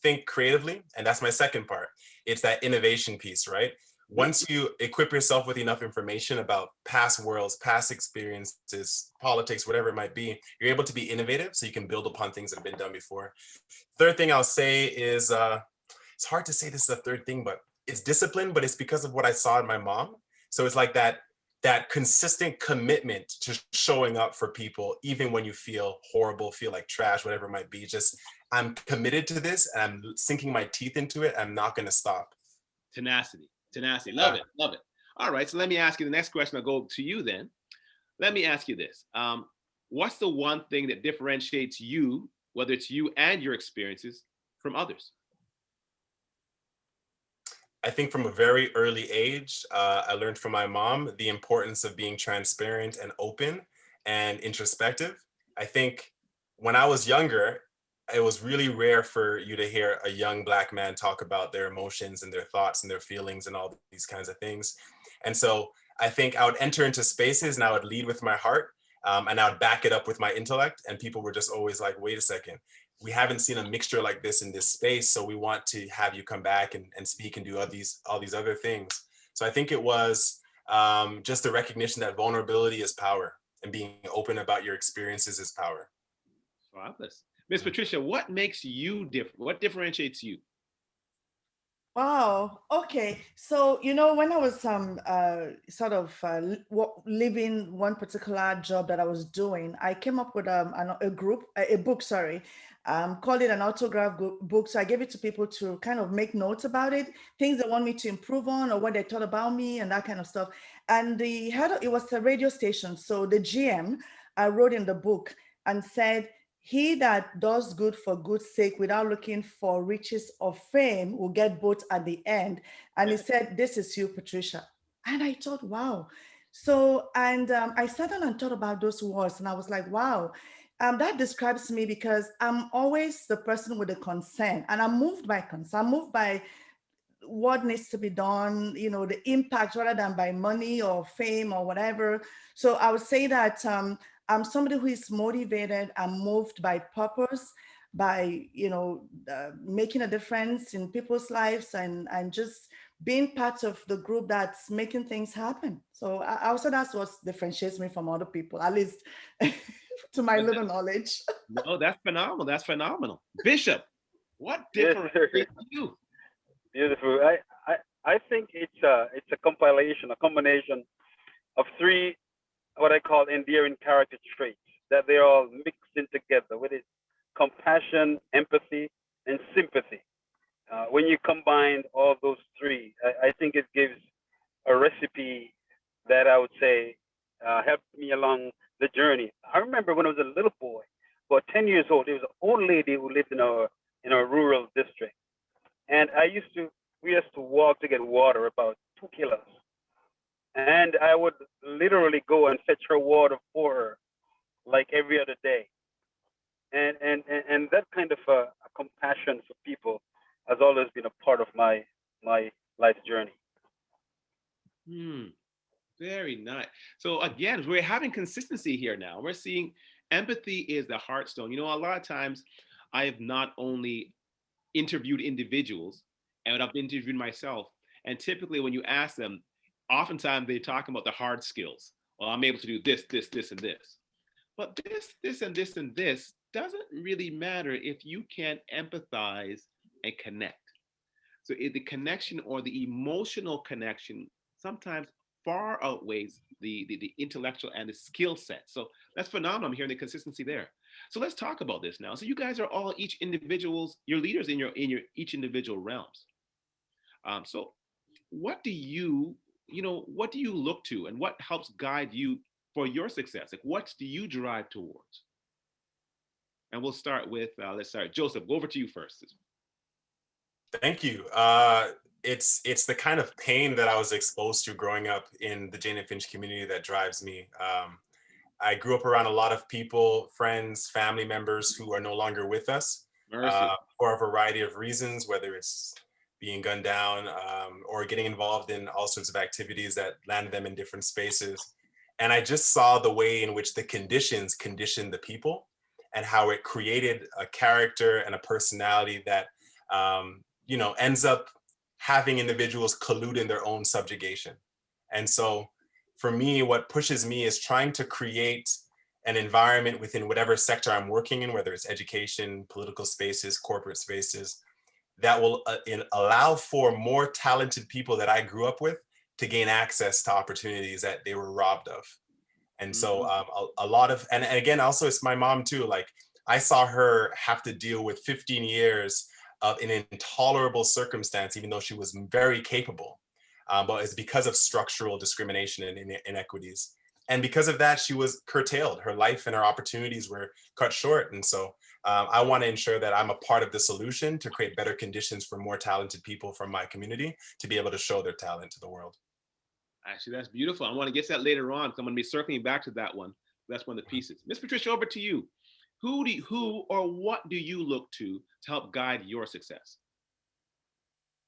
think creatively. And that's my second part. It's that innovation piece, right? Once you equip yourself with enough information about past worlds, past experiences, politics, whatever it might be, you're able to be innovative so you can build upon things that have been done before. Third thing I'll say is, it's hard to say this is a third thing, but it's discipline, but it's because of what I saw in my mom. So it's like that consistent commitment to showing up for people, even when you feel horrible, feel like trash, whatever it might be. Just, I'm committed to this and I'm sinking my teeth into it. I'm not going to stop. Tenacity. Love it. All right. So let me ask you the next question. I'll go to you then. Let me ask you this. What's the one thing that differentiates you, whether it's you and your experiences, from others? I think from a very early age, I learned from my mom the importance of being transparent and open and introspective. I think when I was younger, it was really rare for you to hear a young Black man talk about their emotions and their thoughts and their feelings and all these kinds of things. And so I think I would enter into spaces and I would lead with my heart, and I would back it up with my intellect. And people were just always like, wait a second, we haven't seen a mixture like this in this space. So we want to have you come back and speak and do all these other things. So I think it was just the recognition that vulnerability is power and being open about your experiences is power. Fabulous. Miss Patricia, what makes you different? What differentiates you? Wow. Okay. So, when I was leaving one particular job that I was doing, I came up with a book, called it an autograph book. So I gave it to people to kind of make notes about it, things they want me to improve on or what they thought about me and that kind of stuff. And it was a radio station. So the GM wrote in the book and said, "He that does good for good's sake without looking for riches or fame will get both at the end." And he said, "This is you, Patricia." And I thought, wow. So, and I sat down and thought about those words and I was like, wow, that describes me because I'm always the person with a concern and I'm moved by concern. I'm moved by what needs to be done, the impact rather than by money or fame or whatever. So I would say that I'm somebody who is motivated and moved by purpose, by, making a difference in people's lives and just being part of the group that's making things happen. So I also, that's what differentiates me from other people, at least to my little knowledge. No, that's phenomenal. Bishop, what differentiates you? Beautiful. I think it's a combination of three what I call endearing character traits that they're all mixed in together with it: compassion, empathy, and sympathy. When you combine all those three, I think it gives a recipe that I would say helped me along the journey. I remember when I was a little boy, about 10 years old, there was an old lady who lived in a rural district. And we used to walk to get water about 2 kilos. And I would literally go and fetch her water for her like every other day. and that kind of a compassion for people has always been a part of my life journey. Hmm. Very nice. So again, we're having consistency here now. We're seeing empathy is the heartstone. A lot of times I have not only interviewed individuals, and I've interviewed myself. And typically when you ask them, oftentimes they talk about the hard skills. Well, I'm able to do this, this, this, and this. But this, and this, and this doesn't really matter if you can't empathize and connect. So the connection or the emotional connection sometimes far outweighs the intellectual and the skill set. So that's phenomenal. I'm hearing the consistency there. So let's talk about this now. So you guys are all each individuals, you're leaders in your each individual realms. So what do what do you look to and what helps guide you for your success? Like what do you drive towards? And we'll start with let's start. Joseph, go over to you first. Thank you. It's the kind of pain that I was exposed to growing up in the Jane and Finch community that drives me. I grew up around a lot of people, friends, family members who are no longer with us Mercy. for a variety of reasons, whether it's being gunned down or getting involved in all sorts of activities that landed them in different spaces. And I just saw the way in which the conditions conditioned the people and how it created a character and a personality that ends up having individuals collude in their own subjugation. And so for me, what pushes me is trying to create an environment within whatever sector I'm working in, whether it's education, political spaces, corporate spaces, that will allow for more talented people that I grew up with to gain access to opportunities that they were robbed of. And so a lot of, and again, also it's my mom too, like I saw her have to deal with 15 years of an intolerable circumstance, even though she was very capable. But it's because of structural discrimination and inequities. And because of that, she was curtailed. Her life and her opportunities were cut short. And so I want to ensure that I'm a part of the solution to create better conditions for more talented people from my community to be able to show their talent to the world. Actually, that's beautiful. I want to get to that later on because I'm going to be circling back to that one. That's one of the pieces. Miss Patricia, over to you. Who or what do you look to help guide your success?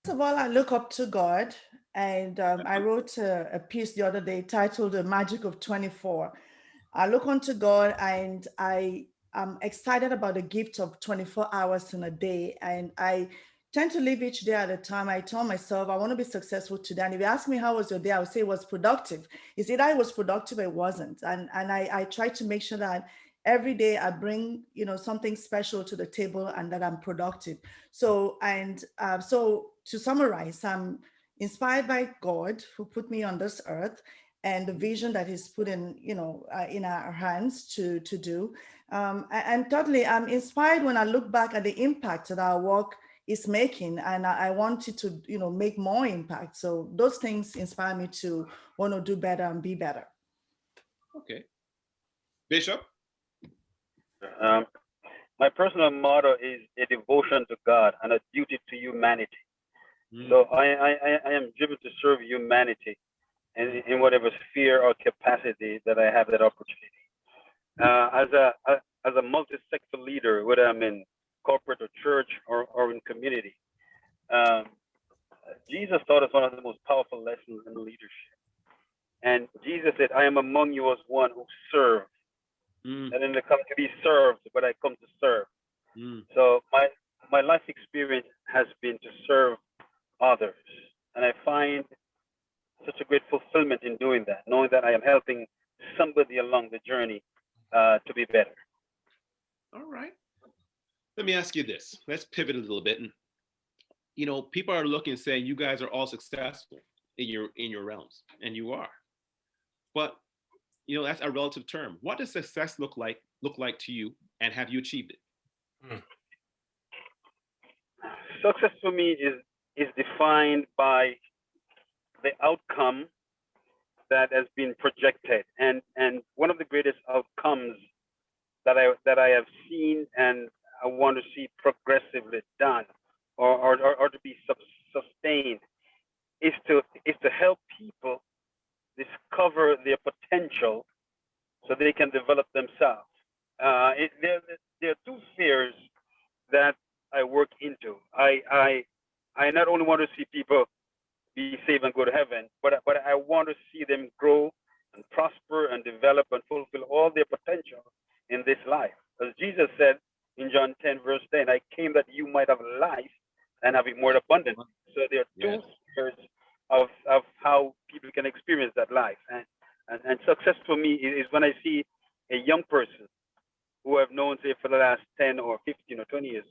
First of all, I look up to God, and I wrote a piece the other day titled "The Magic of 24." I look unto God, and I am excited about the gift of 24 hours in a day, and I tend to live each day at a time. I tell myself I want to be successful today, and if you ask me how was your day, I would say it was productive. It's either it was productive or it wasn't, and I try to make sure that every day I bring something special to the table and that I'm productive. So to summarize, I'm inspired by God who put me on this earth and the vision that he's put in our hands to do. And thirdly, I'm inspired when I look back at the impact that our work is making, and I want it to make more impact. So those things inspire me to want to do better and be better. Okay. Bishop? My personal motto is a devotion to God and a duty to humanity. So I am driven to serve humanity in whatever sphere or capacity that I have that opportunity. As a multi-sector leader, whether I'm in corporate or church or in community, Jesus taught us one of the most powerful lessons in leadership. And Jesus said, "I am among you as one who serves." I didn't come to be served, but I come to serve. So my life experience has been to serve others, and I find such a great fulfillment in doing that, knowing that I am helping somebody along the journey to be better. All right. Let me ask you this. Let's pivot a little bit. And people are looking and saying you guys are all successful in your realms, and you are. But that's a relative term. What does success look like to you, and have you achieved it? Success for me is defined by the outcome that has been projected, and one of the greatest outcomes that I have seen and I want to see progressively done or to be sustained is to help people discover their potential so they can develop themselves. There are two work into. I not only want to see people be saved and go to heaven, but I want to see them grow and prosper and develop and fulfill all their potential in this life. As Jesus said in John 10, verse 10, I came that you might have life and have it more abundantly. So there are two spheres of how people can experience that life. And success for me is when I see a young person who I've known, say, for the last 10 or 15 or 20 years,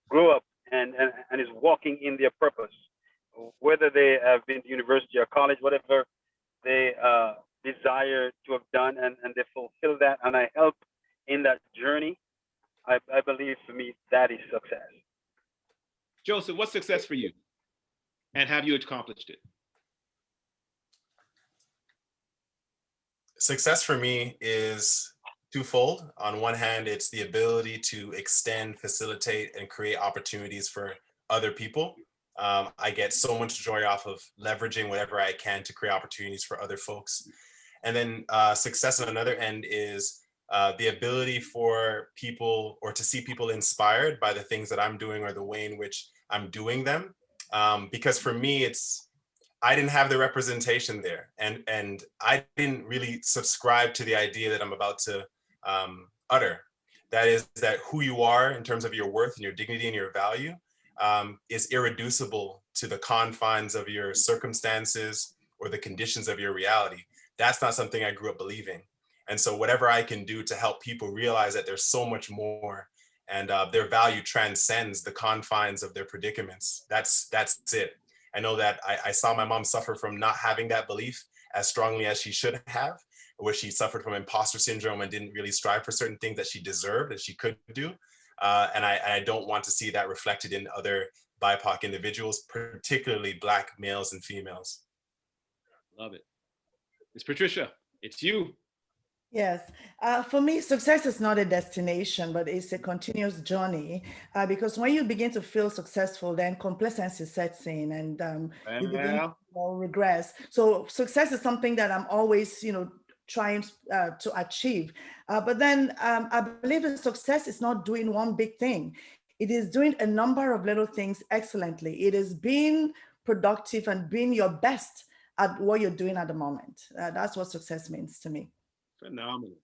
grow up and is walking in their purpose, whether they have been to university or college, whatever they desire to have done, and they fulfill that, and I help in that journey. I believe for me that is success. Joseph, what's success for you? And have you accomplished it? Success for me is twofold. On one hand, it's the ability to extend, facilitate, and create opportunities for other people. I get so much joy off of leveraging whatever I can to create opportunities for other folks. And then success on another end is the ability for people, or to see people inspired by the things that I'm doing or the way in which I'm doing them. Because for me, I didn't have the representation there, and I didn't really subscribe to the idea that I'm about to utter. That is that who you are in terms of your worth and your dignity and your value is irreducible to the confines of your circumstances or the conditions of your reality. That's not something I grew up believing. And so whatever I can do to help people realize that there's so much more, and their value transcends the confines of their predicaments, that's it. I know that I saw my mom suffer from not having that belief as strongly as she should have, where she suffered from imposter syndrome and didn't really strive for certain things that she deserved, that she could do. And I don't want to see that reflected in other BIPOC individuals, particularly Black males and females. Love it. Miss Patricia, it's you. Yes. For me, success is not a destination, but it's a continuous journey. Because when you begin to feel successful, then complacency sets in, and you begin to regress. So success is something that I'm always, trying to achieve. But then I believe that success is not doing one big thing. It is doing a number of little things excellently. It is being productive and being your best at what you're doing at the moment. That's what success means to me. Phenomenal.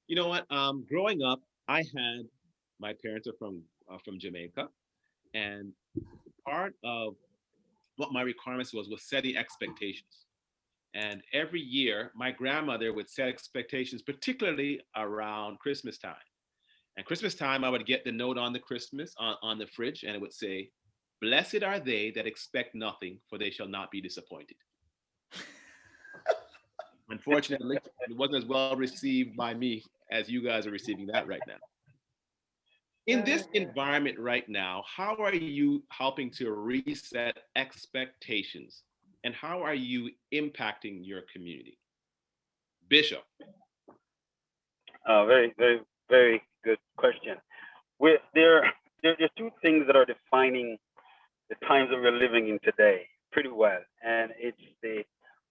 You know what? Growing up, my parents are from Jamaica, and part of what my requirements was setting expectations. And every year, my grandmother would set expectations, particularly around Christmas time. And Christmas time, I would get the note on the Christmas on the fridge, and it would say, "Blessed are they that expect nothing, for they shall not be disappointed." Unfortunately, it wasn't as well received by me as you guys are receiving that right now. In this environment right now, how are you helping to reset expectations? And how are you impacting your community? Bishop. Very, very, very good question. There are two things that are defining the times that we're living in today pretty well, and it's the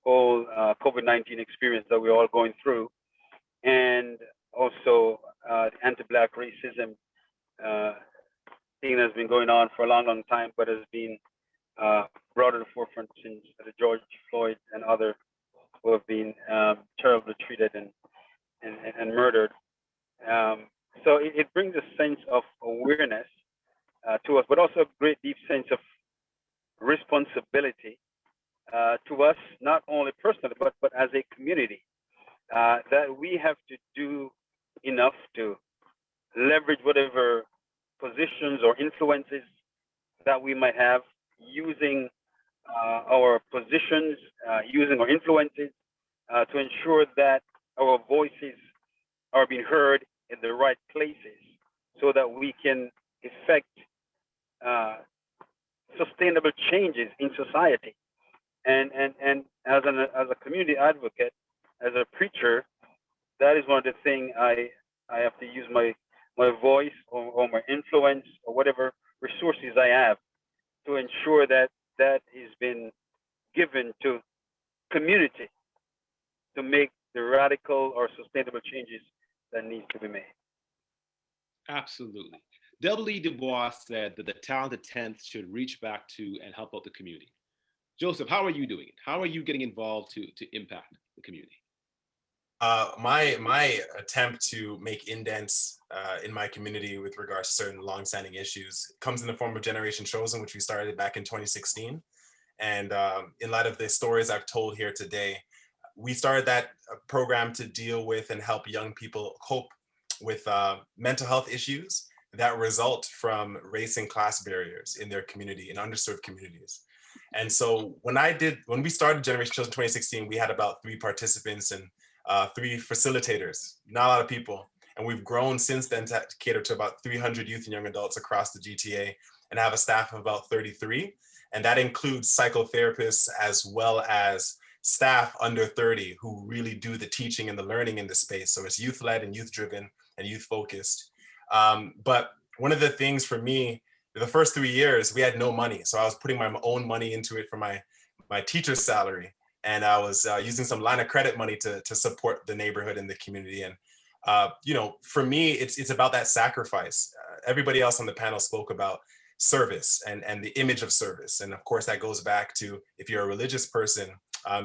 whole COVID-19 experience that we're all going through, and also the anti-Black racism thing that's been going on for a long, long time, but has been brought to the forefront since the George Floyd and others who have been terribly treated and murdered. So it brings a sense of awareness to us, but also a great deep sense of responsibility to us, not only personally, but as a community, that we have to do enough to leverage whatever positions or influences that we might have, using our positions, using our influences to ensure that our voices are being heard in the right places, so that we can effect sustainable changes in society. And as a community advocate, as a preacher, that is one of the things I have to use my voice or my influence or whatever resources I have to ensure that has been given to community to make the radical or sustainable changes that needs to be made. Absolutely. W. Du Bois said that the talented tenth should reach back to and help out the community. Joseph, how are you doing it? How are you getting involved to impact the community? My attempt to make indents in my community with regards to certain longstanding issues comes in the form of Generation Chosen, which we started back in 2016. And in light of the stories I've told here today, we started that program to deal with and help young people cope with mental health issues that result from race and class barriers in their community, in underserved communities. And so when we started Generation Chosen 2016, we had about 3 participants and 3 facilitators, not a lot of people. And we've grown since then to cater to about 300 youth and young adults across the GTA and have a staff of about 33. And that includes psychotherapists as well as staff under 30 who really do the teaching and the learning in the space. So it's youth-led and youth-driven and youth-focused. But one of the things for me, the first 3 years, we had no money. So I was putting my own money into it for my teacher's salary. And I was using some line of credit money to support the neighborhood and the community. And, for me, it's about that sacrifice. Everybody else on the panel spoke about service and the image of service. And of course, that goes back to, if you're a religious person,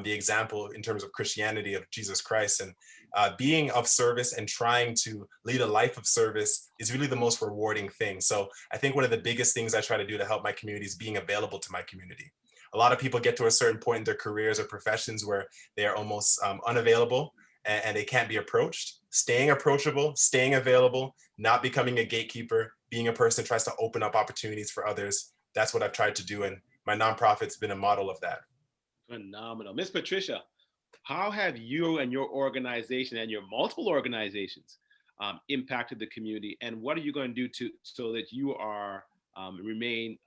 the example in terms of Christianity of Jesus Christ, and being of service and trying to lead a life of service is really the most rewarding thing. So I think one of the biggest things I try to do to help my community is being available to my community. A lot of people get to a certain point in their careers or professions where they are almost unavailable and they can't be approached. Staying approachable, staying available, not becoming a gatekeeper, being a person who tries to open up opportunities for others. That's what I've tried to do. And my nonprofit's been a model of that. Phenomenal. Miss Patricia, how have you and your organization and your multiple organizations impacted the community? And what are you going to do so that you are remain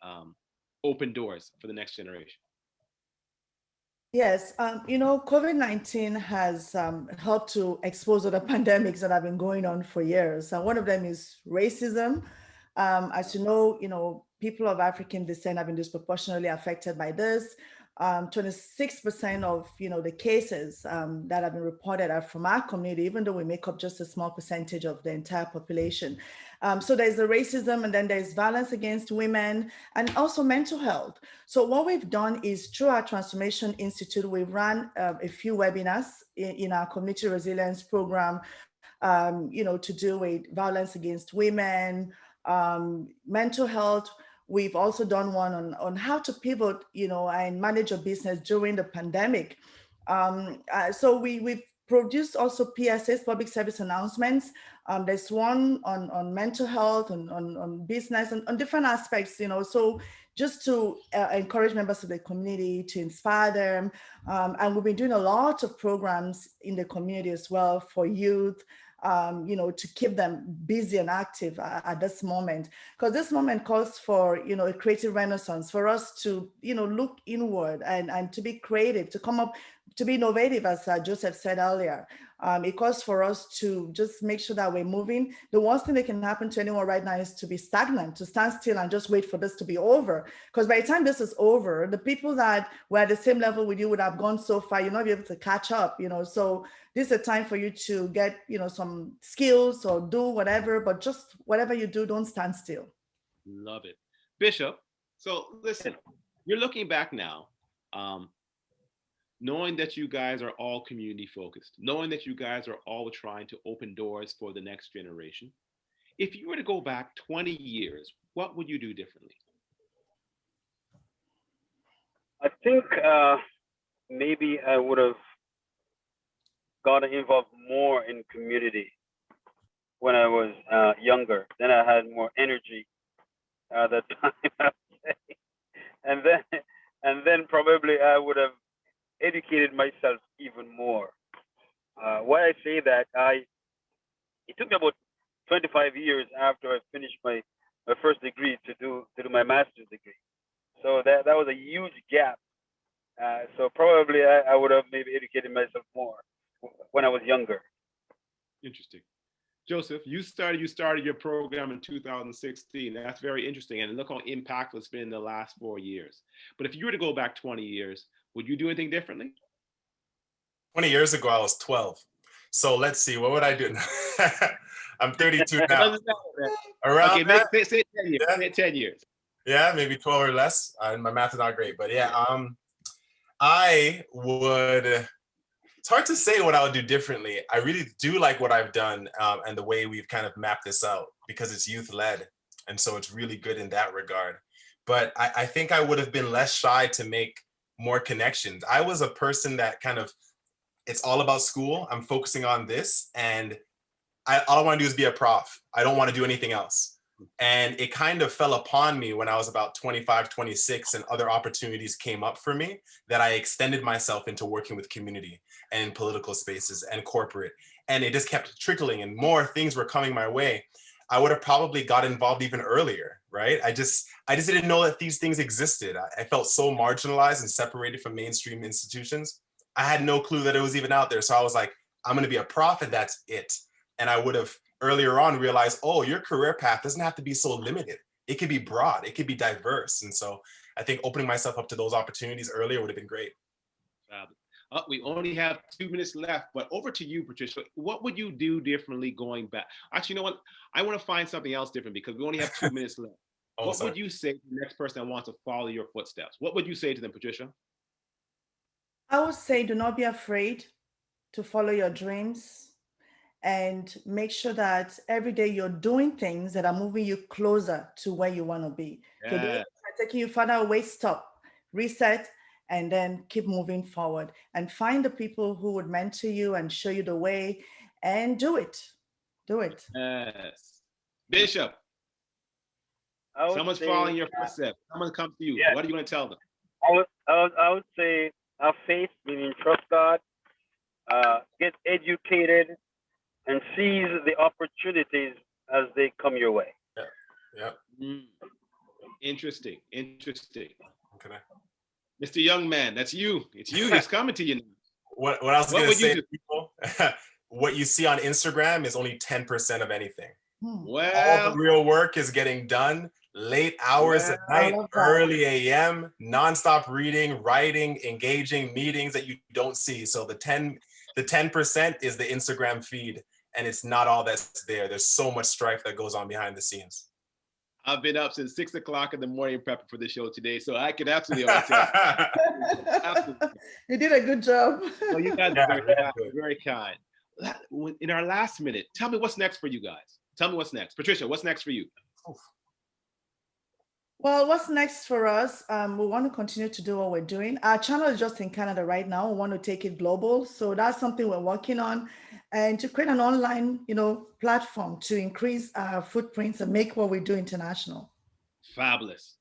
open doors for the next generation? Yes, COVID-19 has helped to expose other pandemics that have been going on for years. And one of them is racism. As you know, people of African descent have been disproportionately affected by this. 26% of the cases that have been reported are from our community, even though we make up just a small percentage of the entire population. So there's the racism, and then there's violence against women, and also mental health. So what we've done is, through our Transformation Institute, we've run a few webinars in our community resilience program, to do with violence against women, mental health. We've also done one on how to pivot, and manage a business during the pandemic. So we've produced also PSAs, public service announcements. There's one on mental health, on business, and on different aspects, so just to encourage members of the community, to inspire them. And we've been doing a lot of programs in the community as well for youth, to keep them busy and active at this moment, because this moment calls for, a creative renaissance, for us to, look inward and to be creative, to come up, to be innovative, as Joseph said earlier. It calls for us to just make sure that we're moving. The worst thing that can happen to anyone right now is to be stagnant, to stand still and just wait for this to be over. Because by the time this is over, the people that were at the same level with you would have gone so far, you'll not be able to catch up, So this is a time for you to get, some skills or do whatever, but just whatever you do, don't stand still. Love it. Bishop, so listen, you're looking back now, knowing that you guys are all community focused, knowing that you guys are all trying to open doors for the next generation. If you were to go back 20 years, what would you do differently? I think maybe I would have gotten involved more in community when I was younger. Then I had more energy at that time, I would say. And then probably I would have educated myself even more. Why I say that, it took me about 25 years after I finished my first degree to do my master's degree. So that was a huge gap. So probably I would have maybe educated myself more when I was younger. Interesting. Joseph, you started your program in 2016. That's very interesting. And look how impactful it's been in the last 4 years. But if you were to go back 20 years, would you do anything differently? 20 years ago, I was 12. So let's see, what would I do? I'm 32 It now. doesn't matter, man. Around Okay, that? say 10 years. Yeah. Say 10 years. Yeah, maybe 12 or less. My math is not great, but yeah, I would, it's hard to say what I would do differently. I really do like what I've done, and the way we've kind of mapped this out, because it's youth led. And so it's really good in that regard. But I think I would have been less shy to make more connections. I was a person that kind of, it's all about school. I'm focusing on this, and all I want to do is be a prof. I don't want to do anything else. And it kind of fell upon me when I was about 25, 26, and other opportunities came up for me, that I extended myself into working with community and political spaces and corporate. And it just kept trickling, and more things were coming my way. I would have probably got involved even earlier, right? I just didn't know that these things existed. I felt so marginalized and separated from mainstream institutions. I had no clue that it was even out there. So I was like, I'm going to be a prof, and that's it. And I would have earlier on realized, oh, your career path doesn't have to be so limited. It could be broad, it could be diverse. And so I think opening myself up to those opportunities earlier would have been great. We only have 2 minutes left, but over to you, Patricia. What would you do differently going back? Actually, you know what? I want to find something else different, because we only have 2 minutes left. What would you say to the next person that wants to follow your footsteps? What would you say to them, Patricia? I would say do not be afraid to follow your dreams, and make sure that every day you're doing things that are moving you closer to where you want to be. If you're doing things that are taking you further away, stop, reset, and then keep moving forward. And find the people who would mentor you and show you the way, and do it. Do it. Yes. Bishop, someone's say, following your footsteps. Someone comes to you. Yeah. What are you going to tell them? I would say have faith, meaning trust God, get educated, and seize the opportunities as they come your way. Yeah. Interesting. Okay. Mr. Young Man, that's you. It's you. It's coming to you. What I was going to say to people, what you see on Instagram is only 10% of anything. Well, all the real work is getting done late hours at night, early AM, nonstop reading, writing, engaging, meetings that you don't see. So the 10% is the Instagram feed, and it's not all that's there. There's so much strife that goes on behind the scenes. I've been up since 6 o'clock in the morning prepping for the show today, so I could absolutely tell. Absolutely. You did a good job. Well, you guys are very kind. In our last minute, tell me what's next for you guys. Tell me what's next. Patricia, what's next for you? Well, what's next for us? We want to continue to do what we're doing. Our channel is just in Canada right now. We want to take it global. So that's something we're working on, and to create an online, platform to increase our footprints and make what we do international. Fabulous.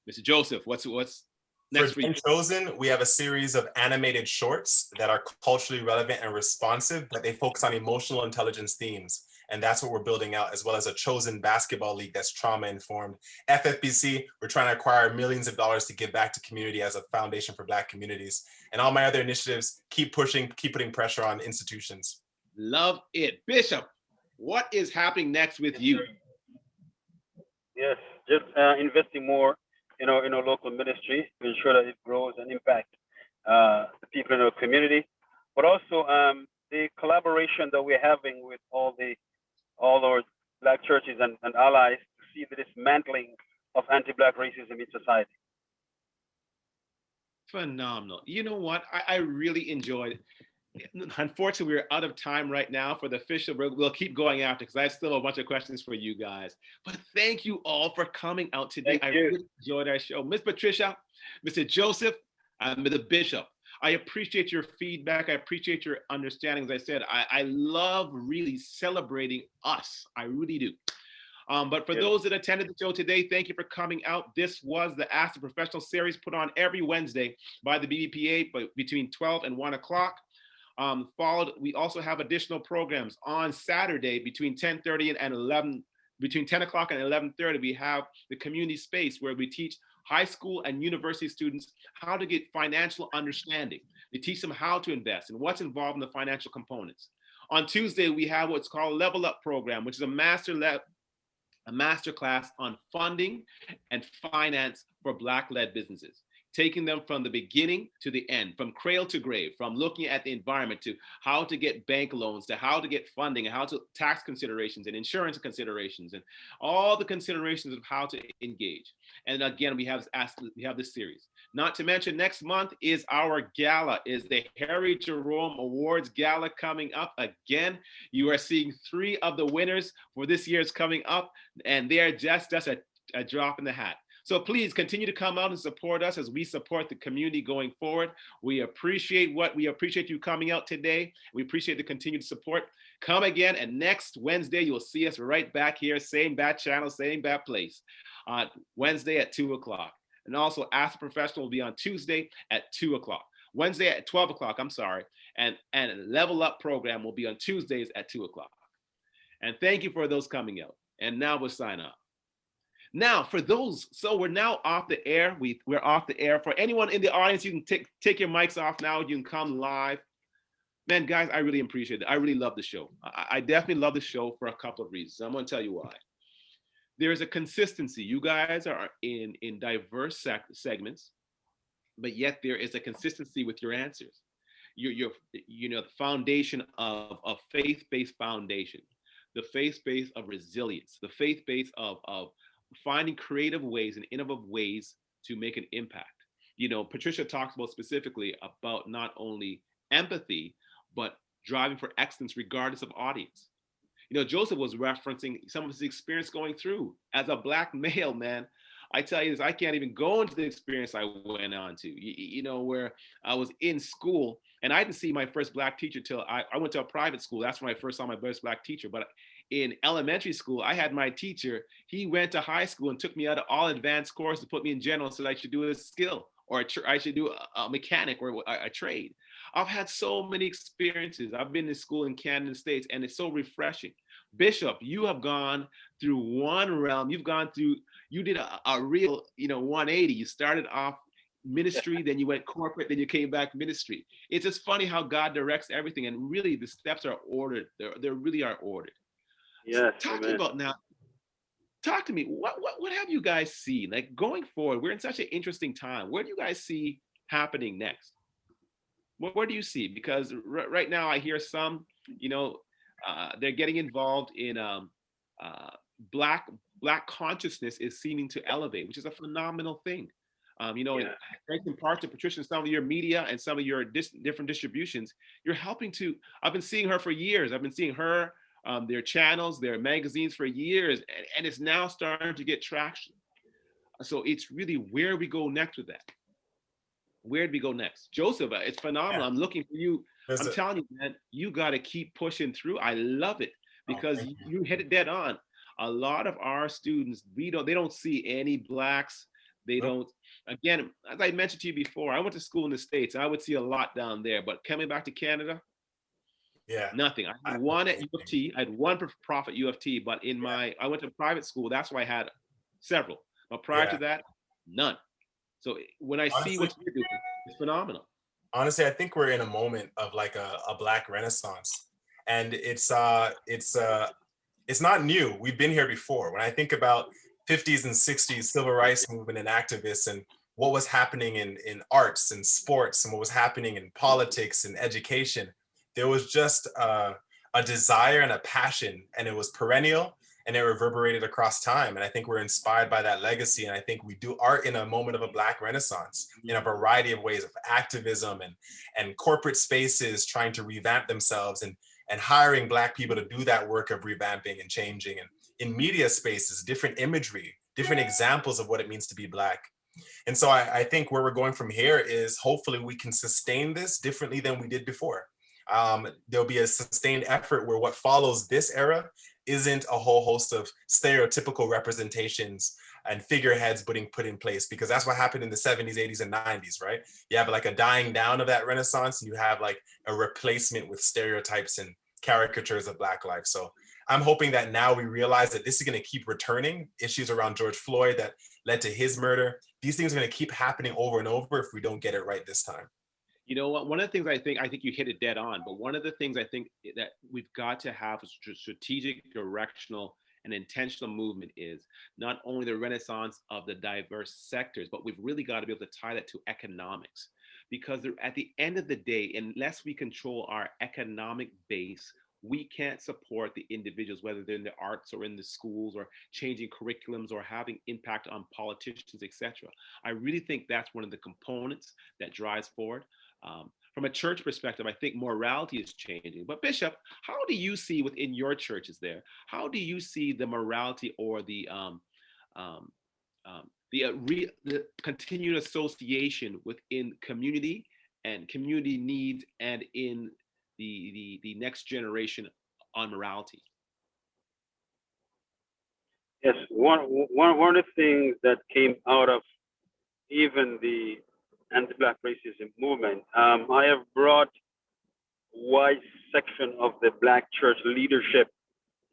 Mr. Joseph, what's next for you? Chosen, we have a series of animated shorts that are culturally relevant and responsive, but they focus on emotional intelligence themes. And that's what we're building out, as well as a Chosen basketball league that's trauma informed. FFBC, we're trying to acquire millions of dollars to give back to community as a foundation for Black communities. And all my other initiatives, keep pushing, keep putting pressure on institutions. Love it. Bishop, what is happening next with you? Yes, just investing more in our local ministry to ensure that it grows and impact the people in our community, but also the collaboration that we're having with all our Black churches and allies to see the dismantling of anti-Black racism in society. Phenomenal. You know what? I really enjoyed it. Unfortunately, we're out of time right now for the official. We'll keep going after, because I still have a bunch of questions for you guys. But thank you all for coming out today. I really enjoyed our show. Miss Patricia, Mr. Joseph, and Mr. Bishop, I appreciate your feedback. I appreciate your understanding. As I said, I love really celebrating us. I really do. But for those that attended the show today, thank you for coming out. This was the Ask the Professional series put on every Wednesday by the BBPA, but between 12 and 1 o'clock. We also have additional programs on Saturday between 10:30 and 11. Between 10 o'clock and 11:30, we have the community space where we teach high school and university students how to get financial understanding. We teach them how to invest and what's involved in the financial components. On Tuesday, we have what's called Level Up program, which is a master class on funding and finance for Black-led businesses. taking them from the beginning to the end, from cradle to grave, from looking at the environment to how to get bank loans, to how to get funding, and how to tax considerations and insurance considerations, and all the considerations of how to engage. And again, we have this series. Not to mention, next month is our gala, is the Harry Jerome Awards Gala coming up again. You are seeing 3 of the winners for this year's coming up, and they are just a drop in the hat. So please continue to come out and support us as we support the community going forward. We appreciate you coming out today. We appreciate the continued support. Come again, and next Wednesday, you'll see us right back here, same bat channel, same bat place, Wednesday at 2 o'clock. And also Ask the Professional will be on Tuesday at 2 o'clock. Wednesday at 12 o'clock, I'm sorry. And Level Up program will be on Tuesdays at 2 o'clock. And thank you for those coming out. And now we'll sign off. Now, for those, so we're now off the air. We're off the air. For anyone in the audience, you can take your mics off now. You can come live. Man, guys, I really appreciate it. I really love the show. I definitely love the show for a couple of reasons. I'm going to tell you why. There's a consistency. You guys are in diverse segments, but yet there is a consistency with your answers. You're the foundation of a faith-based foundation, the faith-based of resilience, the faith-based of finding creative ways and innovative ways to make an impact. Patricia talks about specifically about not only empathy, but driving for excellence regardless of audience. Joseph was referencing some of his experience going through as a Black male, man. I tell you this, I can't even go into the experience I went on to, where I was in school and I didn't see my first Black teacher till I went to a private school. That's when I first saw my first Black teacher. But in elementary school, I had my teacher. He went to high school and took me out of all advanced courses, put me in general, so that I should do a skill or I should do a mechanic or a trade. I've had so many experiences. I've been to school in Canada, States, and it's so refreshing. Bishop, you have gone through one realm. You did a real, 180. You started off ministry, then you went corporate, then you came back ministry. It's just funny how God directs everything, and really the steps are ordered. They really are ordered. Yes. So talk to me. What have you guys seen? Like going forward, we're in such an interesting time. Where do you guys see happening next? Where do you see? Because right now I hear some, they're getting involved in Black consciousness is seeming to elevate, which is a phenomenal thing. Thanks in part to Patricia and some of your media and some of your different distributions, you're helping to. I've been seeing her for years. I've been seeing her, their channels, their magazines for years, and it's now starting to get traction. So it's really where we go next with that. Where do we go next? Joseph, it's phenomenal. Yeah. I'm looking for you. I'm telling you, man, you got to keep pushing through. I love it because you hit it dead on. A lot of our students, they don't see any Blacks. They don't, again, as I mentioned to you before, I went to school in the States. I would see a lot down there, but coming back to Canada, nothing. I had one at U of T. I had one profit U of T, but I went to private school. That's why I had several. But prior to that, none. So when I see what you're doing, it's phenomenal. Honestly, I think we're in a moment of like a Black renaissance, and it's not new. We've been here before. When I think about 50s and 60s civil rights movement and activists and what was happening in arts and sports and what was happening in politics and education, there was just a desire and a passion, and it was perennial. And it reverberated across time. And I think we're inspired by that legacy. And I think we are in a moment of a Black renaissance in a variety of ways of activism and corporate spaces trying to revamp themselves and hiring Black people to do that work of revamping and changing. And in media spaces, different imagery, different examples of what it means to be Black. And so I think where we're going from here is hopefully we can sustain this differently than we did before. There'll be a sustained effort where what follows this era isn't a whole host of stereotypical representations and figureheads being put in place, because that's what happened in the 70s, 80s, and 90s, right? You have like a dying down of that renaissance, and you have like a replacement with stereotypes and caricatures of Black life. So I'm hoping that now we realize that this is going to keep returning. Issues around George Floyd that led to his murder, these things are going to keep happening over and over if we don't get it right this time. You know what? One of the things I think you hit it dead on, but one of the things I think that we've got to have is strategic, directional, an intentional movement is not only the renaissance of the diverse sectors, but we've really got to be able to tie that to economics. Because at the end of the day, unless we control our economic base, we can't support the individuals, whether they're in the arts or in the schools or changing curriculums or having impact on politicians, etc. I really think that's one of the components that drives forward. From a church perspective, I think morality is changing. But Bishop, how do you see within your churches there? How do you see the morality or um, the continued association within community and community needs and in the next generation on morality? Yes, one of the things that came out of even the anti-Black racism movement, I have brought wide section of the Black church leadership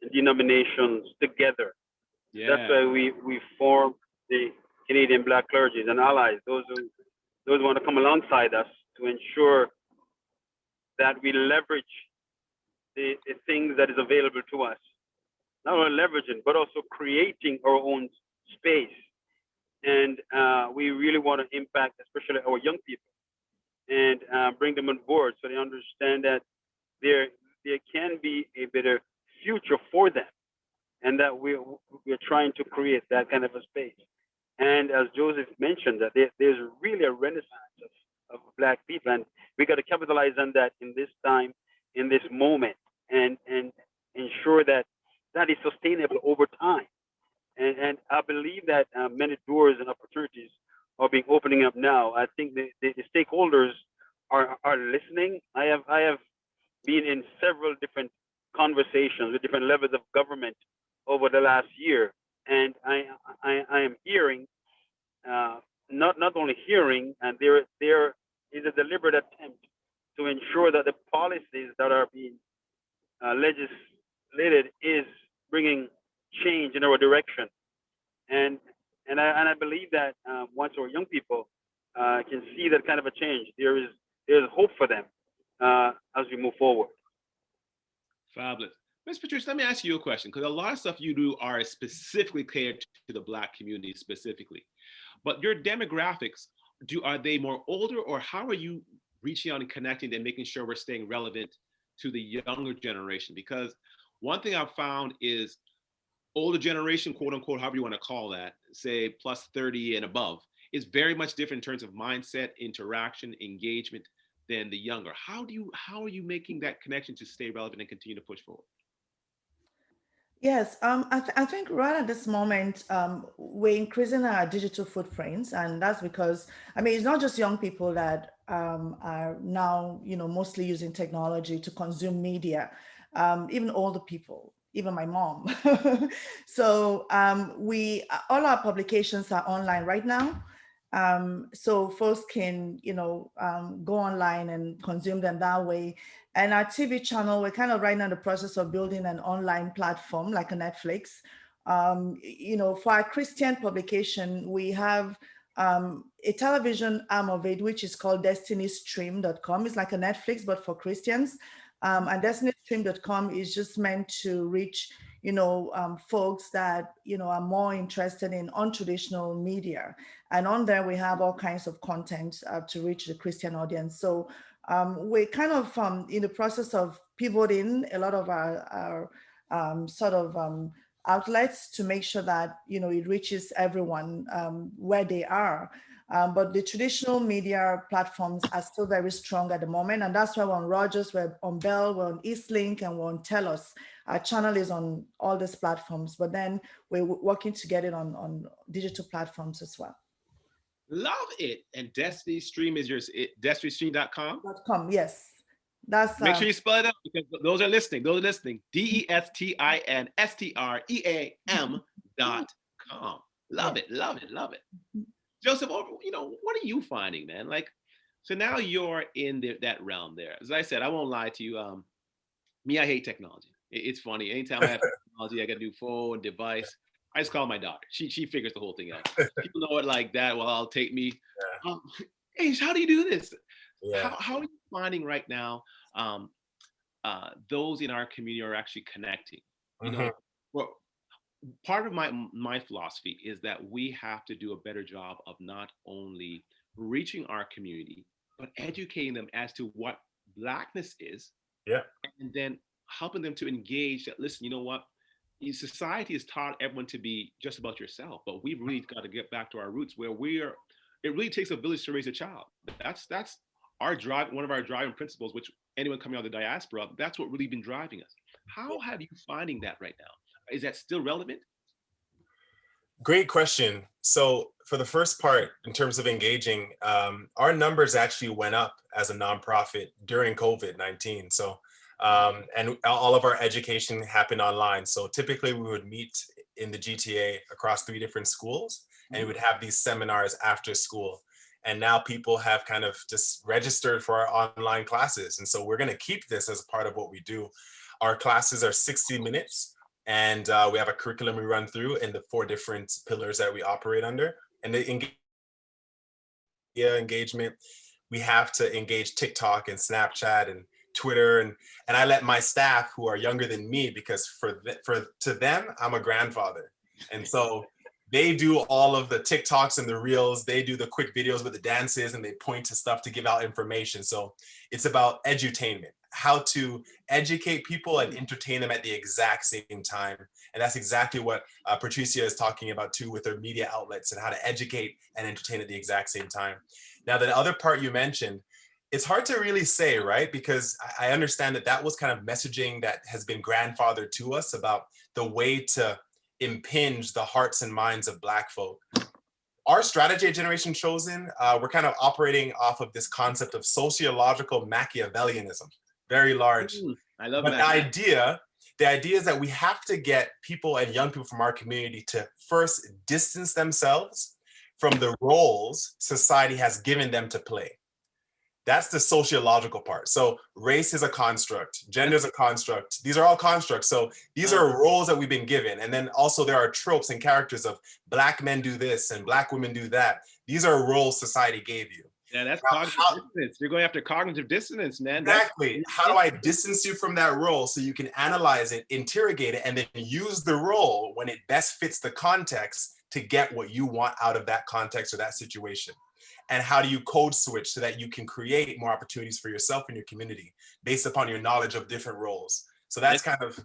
and denominations together. Yeah. That's why we formed the Canadian Black Clergies and Allies, those who want to come alongside us to ensure that we leverage the things that is available to us. Not only leveraging, but also creating our own space. And we really want to impact, especially our young people, and bring them on board so they understand that there can be a better future for them, and that we're trying to create that kind of a space. And as Joseph mentioned, that there's really a renaissance of Black people, and we got to capitalize on that in this time, in this moment, and ensure that that is sustainable over time. And I believe that many doors and opportunities are being opening up now. I think the stakeholders are listening. I have been in several different conversations with different levels of government over the last year, and I am hearing, not only hearing, and there is a deliberate attempt to ensure that the policies that are being legislated is bringing change in our direction, and I believe that once our young people can see that kind of a change, there's hope for them as we move forward. Fabulous. Ms. Patricia, let me ask you a question, because a lot of stuff you do are specifically catered to the Black community specifically, but your demographics, are they more older, or how are you reaching out and connecting and making sure we're staying relevant to the younger generation? Because one thing I've found is older generation, quote unquote, however you want to call that, say plus 30 and above, is very much different in terms of mindset, interaction, engagement than the younger. How are you making that connection to stay relevant and continue to push forward? Yes, I think right at this moment, we're increasing our digital footprints, and that's because, I mean, it's not just young people that are now, mostly using technology to consume media, even older people, even my mom. So all our publications are online right now. So folks can, go online and consume them that way. And our TV channel, we're kind of right now in the process of building an online platform like a Netflix. For our Christian publication, we have a television arm of it, which is called destinystream.com. It's like a Netflix, but for Christians. And destinystream.com is just meant to reach, folks that, are more interested in untraditional media. And on there, we have all kinds of content to reach the Christian audience. So we're kind of in the process of pivoting a lot of our sort of outlets to make sure that, it reaches everyone where they are. But the traditional media platforms are still very strong at the moment. And that's why we're on Rogers, we're on Bell, we're on Eastlink, and we're on TELUS. Our channel is on all these platforms, but then we're working to get it on digital platforms as well. Love it. And Destiny Stream is yours, destinystream.com? .com, yes. That's make sure you spell it out, because those are listening. DESTINSTREAM.com. Love it. Joseph, what are you finding, man? Like, so now you're in that realm there. As I said, I won't lie to you. Me, I hate technology. It's funny. Anytime I have technology, I got to do phone, device. I just call my daughter. She figures the whole thing out. People know it like that. Well, I'll take me. Yeah. Hey, how do you do this? Yeah. How are you finding right now those in our community are actually connecting? part of my philosophy is that we have to do a better job of not only reaching our community, but educating them as to what Blackness is, Yeah. and then helping them to engage that, listen, you know what? Society has taught everyone to be just about yourself, but we've really got to get back to our roots where we are. It really takes a village to raise a child. That's our drive, one of our driving principles, which anyone coming out of the diaspora, that's what really been driving us. How have you finding that right now? Is that still relevant? Great question. So for the first part, in terms of engaging, our numbers actually went up as a nonprofit during COVID-19. So, and all of our education happened online. So typically we would meet in the GTA across 3 different schools, and we would have these seminars after school. And now people have kind of just registered for our online classes. And so we're going to keep this as a part of what we do. Our classes are 60 minutes. And we have a curriculum we run through and the 4 different pillars that we operate under. And the engagement, we have to engage TikTok and Snapchat and Twitter. And I let my staff, who are younger than me, because to them, I'm a grandfather. And so they do all of the TikToks and the reels. They do the quick videos with the dances, and they point to stuff to give out information. So it's about edutainment, how to educate people and entertain them at the exact same time. And that's exactly what Patricia is talking about too, with her media outlets, and how to educate and entertain at the exact same time. Now, the other part you mentioned, it's hard to really say, right? Because I understand that was kind of messaging that has been grandfathered to us about the way to impinge the hearts and minds of Black folk. Our strategy at Generation Chosen, we're kind of operating off of this concept of sociological Machiavellianism. Very large. I love but that. The idea is that we have to get people and young people from our community to first distance themselves from the roles society has given them to play. That's the sociological part. So race is a construct, gender is a construct. These are all constructs. So these are roles that we've been given. And then also there are tropes and characters of Black men do this and Black women do that. These are roles society gave you. Yeah, that's cognitive dissonance. You're going after cognitive dissonance, man. Exactly. How do I distance you from that role so you can analyze it, interrogate it, and then use the role when it best fits the context to get what you want out of that context or that situation? And how do you code switch so that you can create more opportunities for yourself and your community based upon your knowledge of different roles? So that's kind of,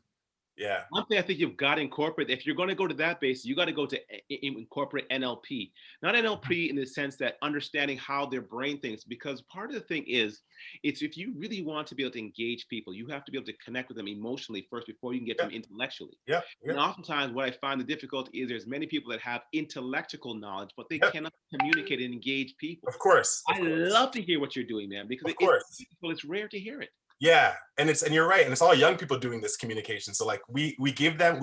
yeah. One thing I think you've got to incorporate, if you're going to go to that base, you got to go to incorporate NLP. Not NLP in the sense that understanding how their brain thinks, because part of the thing is, it's if you really want to be able to engage people, you have to be able to connect with them emotionally first before you can get them intellectually. Yeah. And oftentimes what I find the difficulty is there's many people that have intellectual knowledge, but they cannot communicate and engage people. Of course. I love to hear what you're doing, man, because it's rare to hear it. Yeah, and you're right, and it's all young people doing this communication. So like we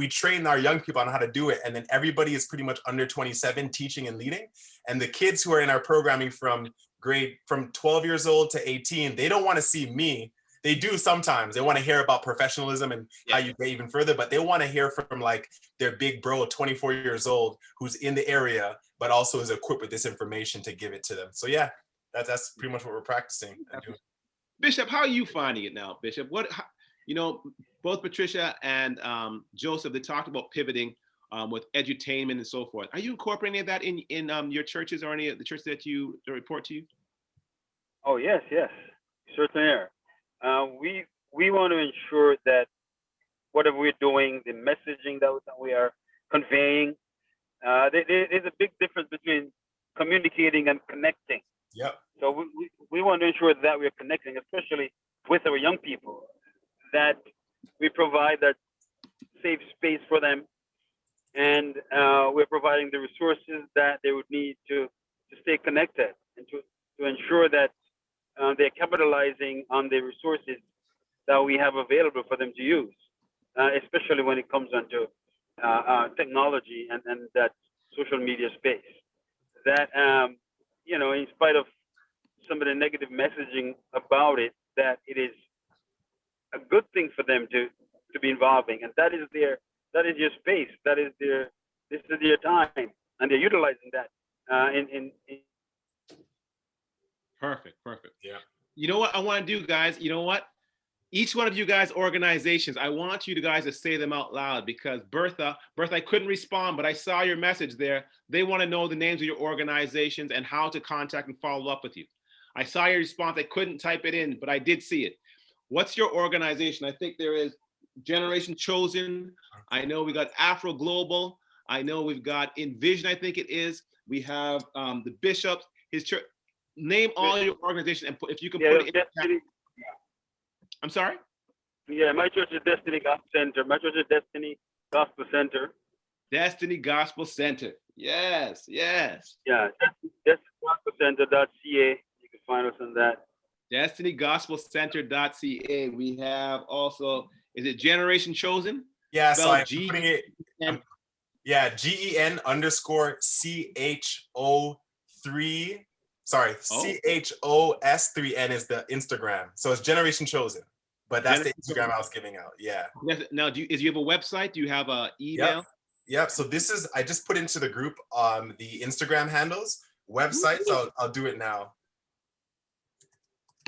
train our young people on how to do it, and then everybody is pretty much under 27 teaching and leading. And the kids who are in our programming from 12 years old to 18, they don't want to see me. They do sometimes. They want to hear about professionalism and how you get even further, but they want to hear from like their big bro, 24 years old, who's in the area, but also is equipped with this information to give it to them. So yeah, that's pretty much what we're practicing and doing. Bishop, how are you finding it now, Bishop? Both Patricia and Joseph, they talked about pivoting with edutainment and so forth. Are you incorporating that in your churches or any of the churches that report to you? Oh, yes, certainly are. We want to ensure that whatever we're doing, the messaging that we are conveying, there's a big difference between communicating and connecting. Yep. So we want to ensure that we're connecting, especially with our young people, that we provide that safe space for them, and we're providing the resources that they would need to stay connected and to ensure that they're capitalizing on the resources that we have available for them to use, especially when it comes onto technology and that social media space. That in spite of some of the negative messaging about it, that it is a good thing for them to be involving, and that is your space, this is their time, and they're utilizing that in Perfect. Yeah. You know what I want to do, guys? You know what? Each one of you guys' organizations, I want you guys to say them out loud because Bertha, I couldn't respond, but I saw your message there. They want to know the names of your organizations and how to contact and follow up with you. I saw your response. I couldn't type it in, but I did see it. What's your organization? I think there is Generation Chosen. I know we got Afro Global. I know we've got Envision, I think it is. We have the Bishops, his church. Name all your organization and if you can put it in. I'm sorry? Yeah, my church is Destiny Gospel Center. My church is Destiny Gospel Center. Destiny Gospel Center. Yes, yes. Yeah, destinygospelcenter.ca. You can find us on that. destinygospelcenter.ca. We have also, is it Generation Chosen? Yeah, so I'm putting it, GEN_CHO3. Sorry, CHOS3N is the Instagram. So it's Generation Chosen, but that's the Instagram I was giving out. Yeah. Now, do you have a website? Do you have an email? Yep. So this is, I just put into the group the Instagram handles, website. So I'll do it now.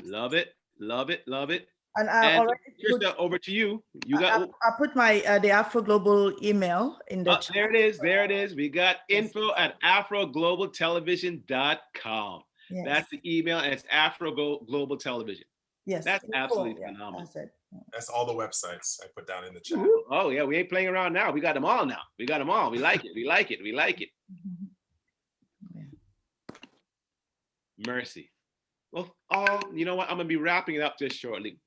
Love it. Love it. Love it. And I already put, over to you. You got. I put my the Afro Global email in the chat. There it is. There it is. We got info@afroglobaltelevision.com. Yes. That's the email, and it's Afro Global Television. Yes, that's absolutely phenomenal. That's it. That's all the websites I put down in the chat. Oh yeah, we ain't playing around now. We got them all now. We got them all. We like it. We like it. We like it. Yeah. Mercy. Well, you know what? I'm gonna be wrapping it up just shortly.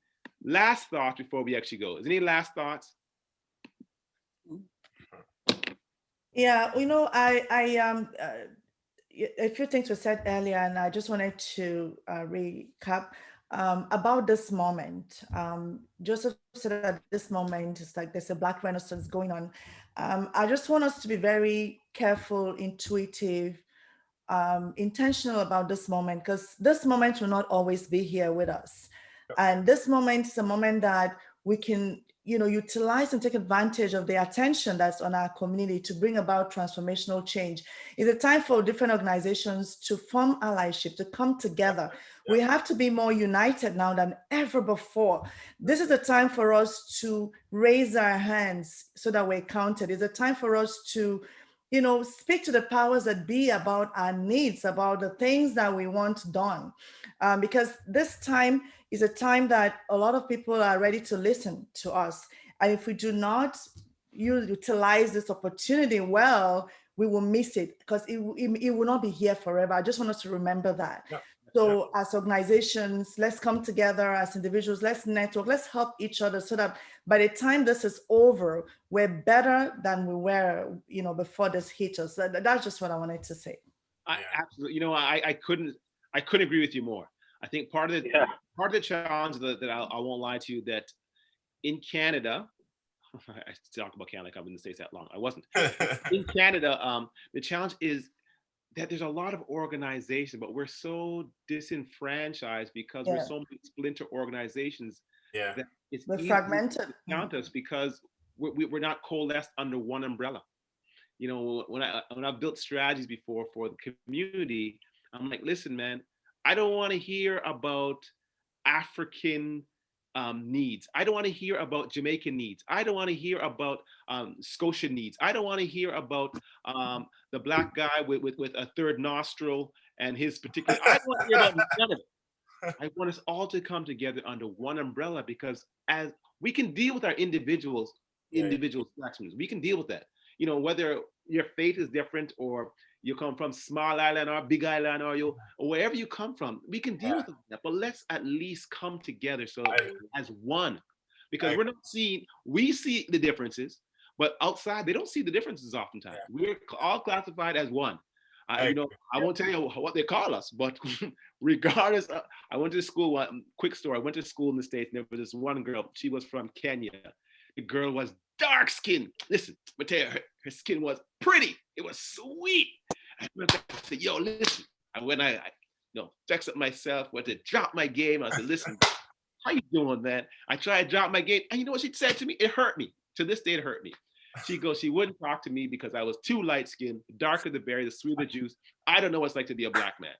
Last thoughts before we actually go. Is any last thoughts? Yeah, you know, a few things were said earlier, and I just wanted to recap about this moment. Joseph said at this moment, it's like there's a Black Renaissance going on. I just want us to be very careful, intuitive, intentional about this moment, because this moment will not always be here with us. And this moment is a moment that we can, you know, utilize and take advantage of the attention that's on our community to bring about transformational change. It's a time for different organizations to form allyship, to come together. We have to be more united now than ever before. This is a time for us to raise our hands so that we're counted. It's a time for us to, you know, speak to the powers that be about our needs, about the things that we want done. Because this time is a time that a lot of people are ready to listen to us. And if we do not utilize this opportunity well, we will miss it because it will not be here forever. I just want us to remember that. Yeah. So as organizations, let's come together. As individuals, let's network, let's help each other so that by the time this is over, we're better than we were, you know, before this hit us. That's just what I wanted to say. Absolutely. You know, I couldn't agree with you more. I think part of the challenge that I won't lie to you, that in Canada, I talk about Canada, I've been in the States that long. I wasn't. In Canada, the challenge is that there's a lot of organization, but we're so disenfranchised because we're so many splinter organizations that it's fragmented. Count us because we're not coalesced under one umbrella. You know, when I've built strategies before for the community, I'm like, listen, man, I don't want to hear about African needs. I don't want to hear about Jamaican needs. I don't want to hear about Scotian needs. I don't want to hear about the Black guy with a third nostril and his particular. I don't want to hear about none of it. I want us all to come together under one umbrella because as we can deal with our individual sections, we can deal with that. You know, whether your faith is different or you come from small island or big island or wherever you come from, we can deal with that. But let's at least come together as one, because we see the differences, but outside they don't see the differences oftentimes. We're all classified as one. You know, I won't tell you what they call us, but regardless, I went to school. Quick story: I went to school in the States. And there was this one girl. She was from Kenya. The girl was dark skinned. Listen, I tell you, her skin was pretty. It was sweet. I said, yo, listen. When I fixed up myself, went to drop my game. I said, listen, how you doing, man? I tried to drop my game. And you know what she said to me? It hurt me. To this day, it hurt me. She goes, she wouldn't talk to me because I was too light skinned, the darker the berry, the sweeter the juice. I don't know what it's like to be a Black man.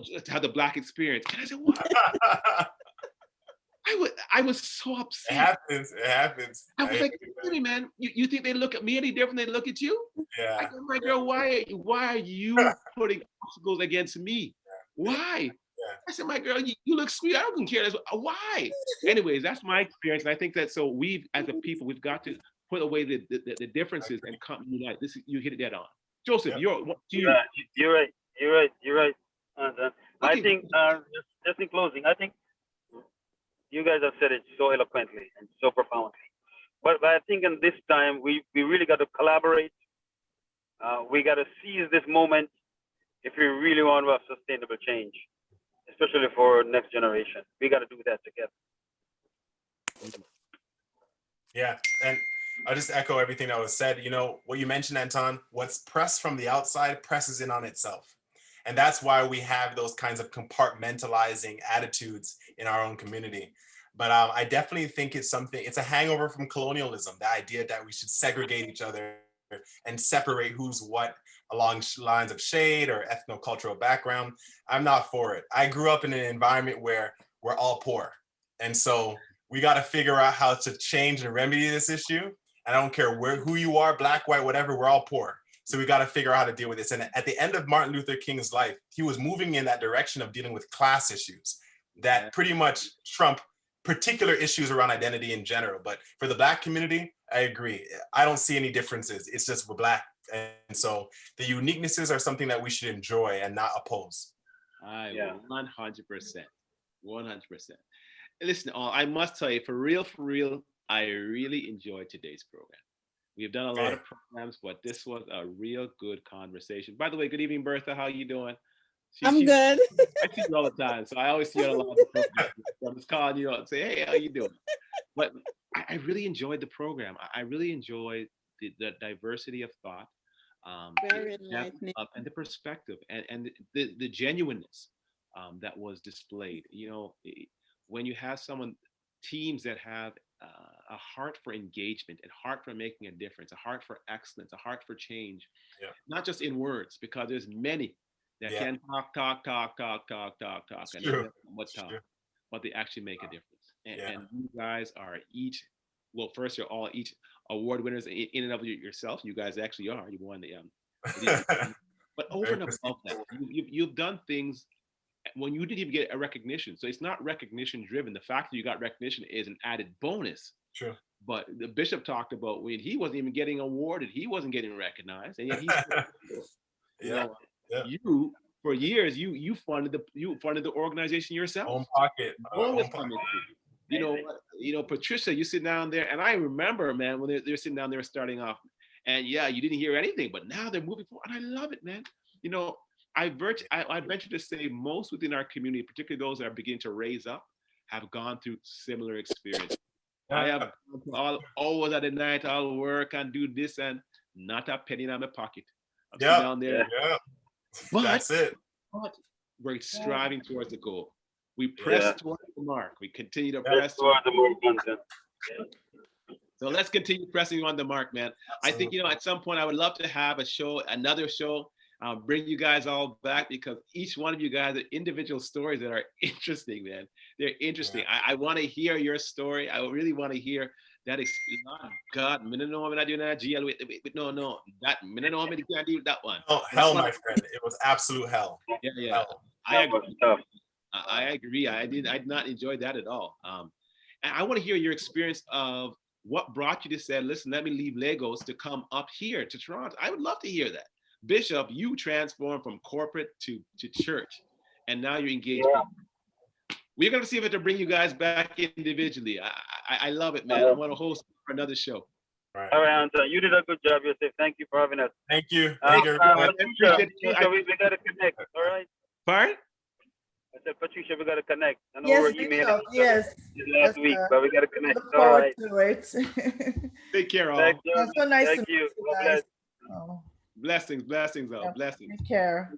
To have the Black experience. And I said, what? I was so It upset. happens. It happens. I was like, really, man, you think they look at me any different than they look at you? I Yeah. said, my girl, why are you putting obstacles against me? Yeah. Why? Yeah. I said, my girl, you look sweet. I don't care. Why? Anyways, that's my experience. And I think that so we've, as a people, we've got to put away the differences and come unite. This is, you hit it dead on. Joseph, Yep. what do you? Yeah, you're right. You're right. You're right. I Okay, think just in closing, I think you guys have said it so eloquently and so profoundly. But I think in this time we really got to collaborate. We got to seize this moment if we really want to have sustainable change, especially for next generation. We got to do that together. Yeah, and I'll just echo everything that was said. You know, what you mentioned, Anton, what's pressed from the outside presses in on itself. And that's why we have those kinds of compartmentalizing attitudes in our own community. But I definitely think it's a hangover from colonialism, the idea that we should segregate each other and separate who's what along lines of shade or ethno-cultural background. I'm not for it. I grew up in an environment where we're all poor. And so we got to figure out how to change and remedy this issue. And I don't care who you are, black, white, whatever, we're all poor. So we got to figure out how to deal with this. And at the end of Martin Luther King's life, he was moving in that direction of dealing with class issues that pretty much trump particular issues around identity in general. But for the Black community, I agree. I don't see any differences. It's just we're Black. And so the uniquenesses are something that we should enjoy and not oppose. 100%. 100%. Listen, I must tell you, for real, I really enjoyed today's program. We have done a lot of programs, but this was a real good conversation. By the way, good evening, Bertha. How you doing? I'm good. I see you all the time, so I always see you on a lot of the programs. I'm just calling you up and say, hey, how you doing? But I really enjoyed the program. I really enjoyed the diversity of thought, Very enlightening. and the perspective and the genuineness that was displayed. You know, when you have teams that have a heart for engagement and heart for making a difference, a heart for excellence, a heart for change, not just in words, because there's many that can talk, and True. what talk, but they actually make a difference. And you guys are each, well, first you're all each award winners in and of yourself. You guys actually are. You won the but over and above that, you've done things when you didn't even get a recognition. So it's not recognition driven. The fact that you got recognition is an added bonus. Sure. But the bishop talked about when he wasn't even getting awarded, he wasn't getting recognized, and yet he's you for years you funded the organization yourself. Own pocket. You know, Patricia, you sit down there, and I remember, man, when they're sitting down there starting off, and you didn't hear anything, but now they're moving forward, and I love it, man. You know, I venture to say most within our community, particularly those that are beginning to raise up, have gone through similar experience. I have all hours of the night, I'll work and do this and not a penny in my pocket. I'm sitting down there. But, that's it. But we're striving towards the goal. We press towards the mark. We continue to press towards the mark. So let's continue pressing on the mark, man. Absolutely. I think, you know, at some point I would love to have another show. I'll bring you guys all back because each one of you guys are individual stories that are interesting, man. They're interesting. I want to hear your story. I really want to hear that. God, I don't know I'm not doing that. No, that I don't know I'm can't do that one. Oh, hell, my friend. It was absolute hell. Yeah. Hell. I agree. I did not enjoy that at all. And I want to hear your experience of what brought you to say, listen, let me leave Lagos to come up here to Toronto. I would love to hear that. Bishop, you transformed from corporate to church, and now you're engaged. We're going to see if I can bring you guys back individually. I love it, man. I want to host for another show. All right, Anton, you did a good job, Yosef. Thank you for having us. Thank you. Patricia, we got to connect, all right? Pardon? I said, Patricia, we got to connect. I know Yes, we're emailing yes. last week, but we got to connect. Look All forward right. to it. Take care, all. It's so nice Thank to you. meet you guys. Blessings, blessings. Take care.